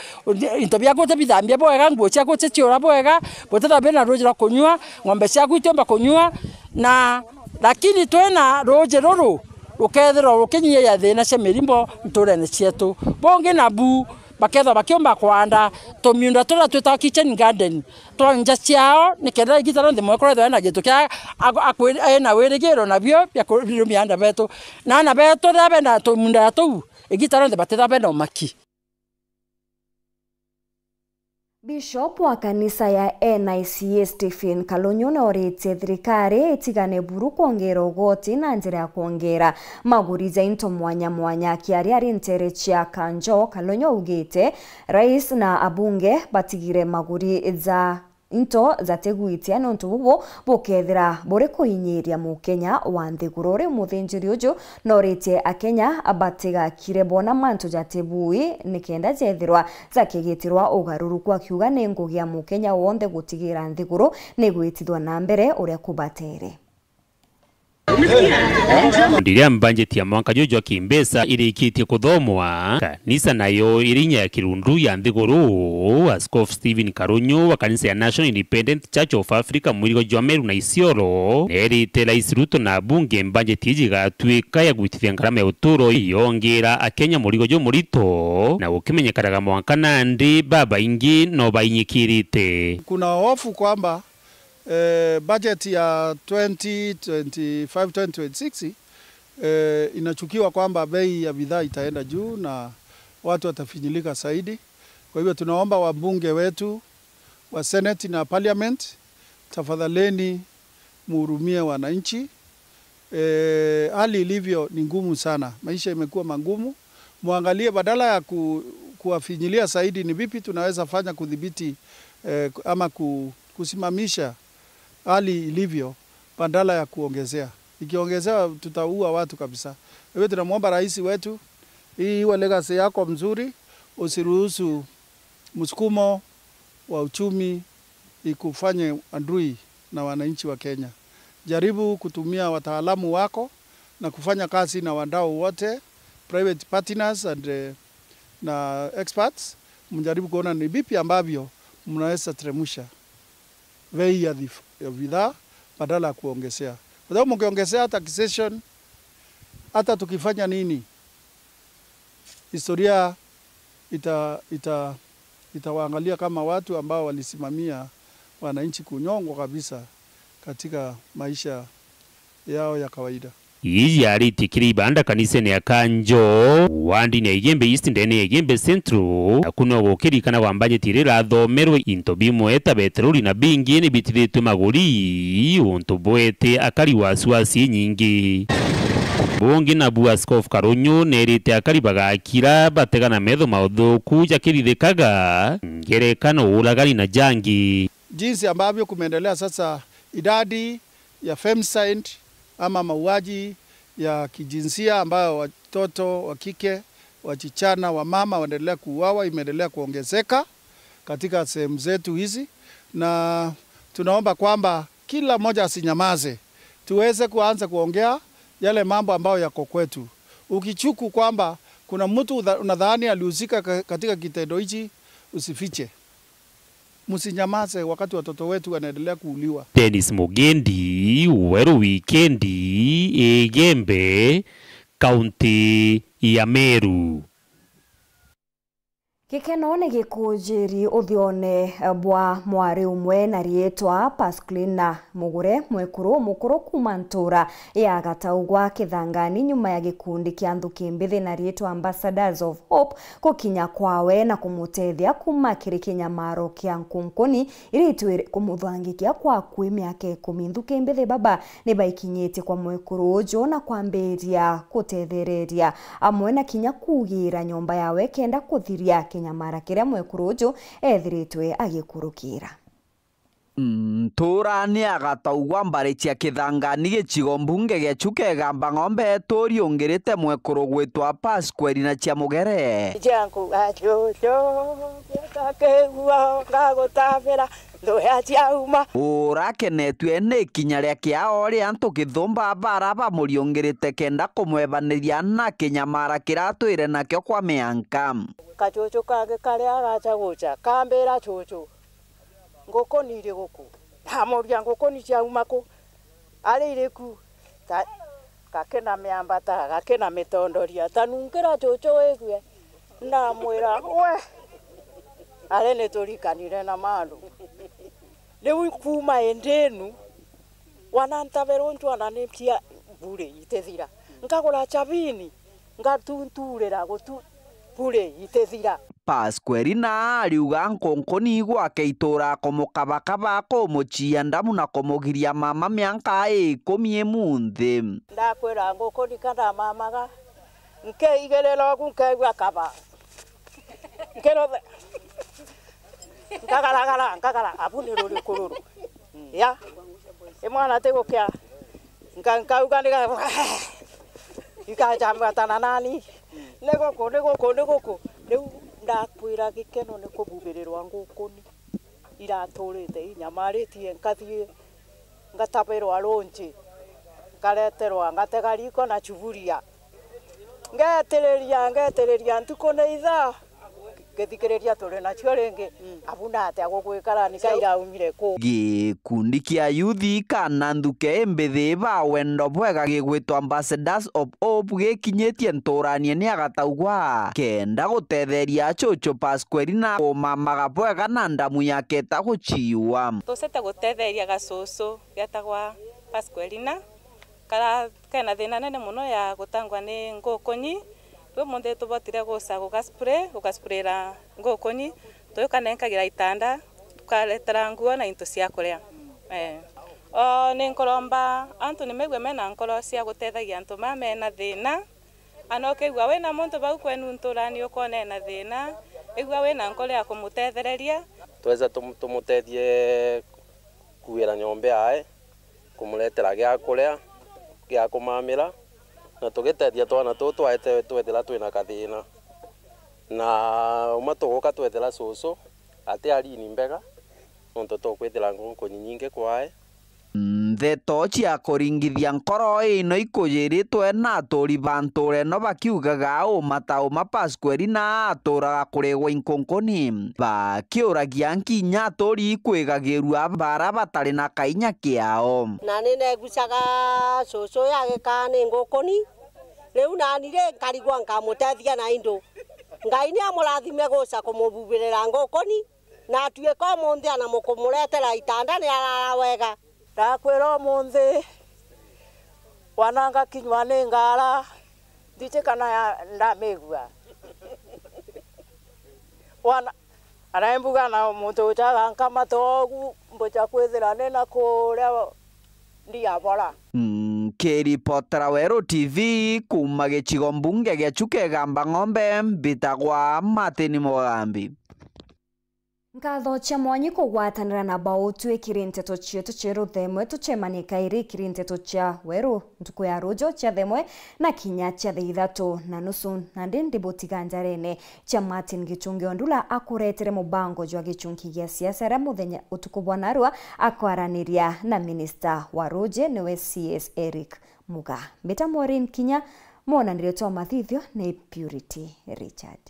into bia gote bithambia bwega nguo cia gote ciora bwega boteta bena roje ra kunywa ng'ombe cia gwitomba kunywa na lakini twena roje ruru ukethirwa ukinyia ya thina cia mirimo nturene cietu bonge na bu baketha bakiomba kwanda tomiunda tora twita kitchen garden twanja ciao nikenda gitara ndimo koretho na gitu kia na werigiro na bio bya kurumia anda beto na beto rabe na tomiunda tu igitara ndbateta bena maki. Bishop wa kanisa ya NICA Stephen Kalonyo na orete thirikari itigane buru kuongera ugoti na njira ya kuongera maguri za into mwanya kiaria rintere chia Kanjo. Kalonyo ugite rais na abunge batigire maguri za into zateguitia nontu bubo bukethira buri kuinyiria mu Kenya wa nthigururi muthinjiri uju norite akenya abatiga kire bona mantu jatebui nikenda jethirwa zakigitirwa ugaruru kwa kiuga ni ngugia mu Kenya wonde gutigira nthiguru ni gwitithwa na mbere uria kubatere. Ndiria mbangeti ya mwanka jojo kimbesa irikitie kuthomwa kanisa nayo irinya ya Kirundu ya nthiguru. Askofu Stephen Kalonyo wa kanisa ya National Independent Church of Africa mwirigo jwa Meru na Isiolo nerite Rais Ruto na bunge mbangeti ijigatwika ya gwitithia ngarama ya uturo yongera akenya mwirigo jo murito na gukimenyekanaga mwanka nandi baba ingi no bainyikirite. Kuna hofu kwamba budget ya 2025-2026 inachukiwa kwamba bei ya bidhaa itaenda juu na watu watafinyilika zaidi. Kwa hivyo tunaomba wabunge wetu wa Senate na Parliament, tafadhaleni muhurumie wananchi. Hali ilivyo ni ngumu sana, maisha imekuwa magumu. Muangalie badala ya kuwafinyilia zaidi, ni vipi tunaweza fanya kudhibiti ama kusimamisha hali ilivyo badala ya kuongezea. Ikiongezea tutaua watu kabisa. Wewe tunamwomba rais wetu, hii iwe legacy yako mzuri, usiruhusu msukumo wa uchumi ikufanye adui na wananchi wa Kenya. Jaribu kutumia wataalamu wako na kufanya kazi na wadau wote, private partners and na experts, mjaribu kuona ni vipi ambavyo mnaweza teremusha bei ya bidhaa badala ya kuongezea. Kwa sababu mkiongezea taxation hata tukifanya nini, historia itawaangalia kama watu ambao walisimamia wananchi kunyongwa kabisa katika maisha yao ya kawaida. Iyi yari tikiribanda kanisani ya Kanjo wandi ni Igembe East ndene Igembe Central akuno gukirikana wambanye tirira thomerwe into bimwe tabeteruri na bingi ni bitiritwe maguri untu bwete akari wasiwasi nyingi. Bungi na bu Askofu Karunyu nerite akari bagakira bategana metho mauthuku yakirithikaga ngerekano ulagani na jangi. Jinsi ambavyo kumeendelea sasa, idadi ya femicide ama mauaji ya kijinsia ambayo watoto wa kike, wachichana, wa mama wanaendelea kuuawa imeendelea kuongezeka katika sehemu zetu hizi, na tunaomba kwamba kila mmoja asinyamaze, tuweze kuanza kuongea yale mambo ambayo yako kwetu. Ukichuku kwamba kuna mtu unadhani alihusika katika kitendo hichi, usifiche. Musinyamaze wakati watoto wetu wanaendelea kuuliwa. Dennis Mugendi, Weru Wikendi, Igembe, kaunti ya Meru. Gikeno ni gikujiri uthione bwa mwari umwe na rietwa Pascalina Mugure mwekuru mukuru kuma ntura ya Gataugwa Kithangani nyuma ya gikundi kia nthuki mbithi na rietwa Ambassadors of Hope kukinya kwawe na kumutethia kuma kiri kinyamaro kia Nkunkuni iritwe kumuthangikia kwa kwi miaka 10 nthuki mbithi baba ni baikinyite kwa mwekuru ujo na kwambiria kutethereria amwe na kinya kugira nyomba yawe kenda kuthiria nyamara kiria mwekuru ujo ethiritwe agikurukira. Ntura ni Agataugwa mbari cia Kithangani gicigo mbunge gia Chukegamba ng'ombe turi ungirite mwekuru gwitwa Pascalina cia Mugere. Jangu ajojo takegwa ngagutavira ndoya ciauma urakenetwe ni kinya ria kiao ria ntukithumba bara bamuriongirite kenda kumwebaniria na kinyamara kiratwire nakio kwa mianka. Kachocho kage karia agacha gucha kambira chocho ngoko nire guku hamoria ngoko ni ciauma ku ari iriku gakena miambata gakena mitondoria tanungira chocho egwe na mwira we are ne turikanire na mandu lewi kuma endenu wanantavero ntwana nepia bure itethira ngagora chavini ngatunturira gutu bure itethira. Pascalina ariuga Nkunkuni gwake itura kumukabakaba kumuchia ndamu na kumugiria mama mianka 10 munthi. Ndakwira Nkunkuni kana mamaga nke igerero kunkegwa kaba nkero ngagara abuni ruri kururu ya emwana tegokia nkauga ndiga ikajamba tananani negoko rĩu ndakwĩra gĩkeno nĩ kũbubĩrĩrwa Nkunkuni iratũrĩte inyamarĩtie ngathie ngataberwa ronji ngareterwa ngatega riko na chuburia ngeterĩria ntuko nĩ ithaa gĩthikĩrĩria tũrĩ nacio rĩngĩ abuna atĩa gũgwĩkara nĩ kairaumire kũ. Gikundi kia yuthi kana nthuke mbithi ba wendo bwega gĩgwĩtwo Ambassadors of Hope gĩkinyĩtie nturanie nĩ Agataugwa kenda gũtetheria chocho Pascalina kũmamaga bwega na ndamu yake ĩtagũchiwa. Tũcete gũtetheria gacũcũ getagwa Pascalina kena thĩna nene mũno ya gũtangwa nĩ Nkunkuni. We munde tubotire gusa gugasprayra Nkunkuni tukanenkagira itanda tukaletera nguo na into cia kuria ni nkoromba antu nimegwe mena nkoro cia gutethagia antu mamena thina anokegwa we na muntu bau kwenu nturani ukone na thina egwa we na nkoro ya kumutethereria tweza tumutethie kuira nyombe ae kumuletera gya kuria gya kumamira na tugitethia twana tu twethera twina kathina na uma tuguka twethera cucu ati arini mbega nontu tukwithira Nkunkuni nyingi kwae ndeto cia kuringithia nkoro ino ikuyiritwe na aturi banture no bakiugaga umatauma Pascalina aturaga kurigwa Nkunkuni bakiuragia nkinya aturi ikwigagirua bara batari na kainya kiao na nine gucaga cucu yagika ni Nkunkuni Riu nani ri nkarigwa nkamutethia na indo. Ngai ni amurathime guca kumububirira ngukoni na atuika umuthi ana mukumuretera itanda ni arara wega. Ndakwira umuthi wananga kinywa ni ngara ndite kana ndamigua. Wana araimbuga na muntu ucaga nkama togu mbocha kwithira nena kuria ndiabora. Kiripotera Wero TV kuma gĩcigo mbunge gĩa Chukegamba Ng'ombe mbitagwa Martin Mugambi. Ngatho cia mwanyi kugwatanira na bautu ikiri nteto cietu ciru themwe tuchemanika iri kiri nteto cia Weru ntuku ya rujo cia themwe na kinya cia thithatu na nusu na ndi botiganjarene cia Martin Gichungi Ondula akuretere mubango jwa gichungi gya siasa ra muthenya utuku bwanarwa akwaraniria na minister wa Roje niwe CS Eric Muga. Beta Maureen Kinya mona ndio Mathithio na Purity Richard.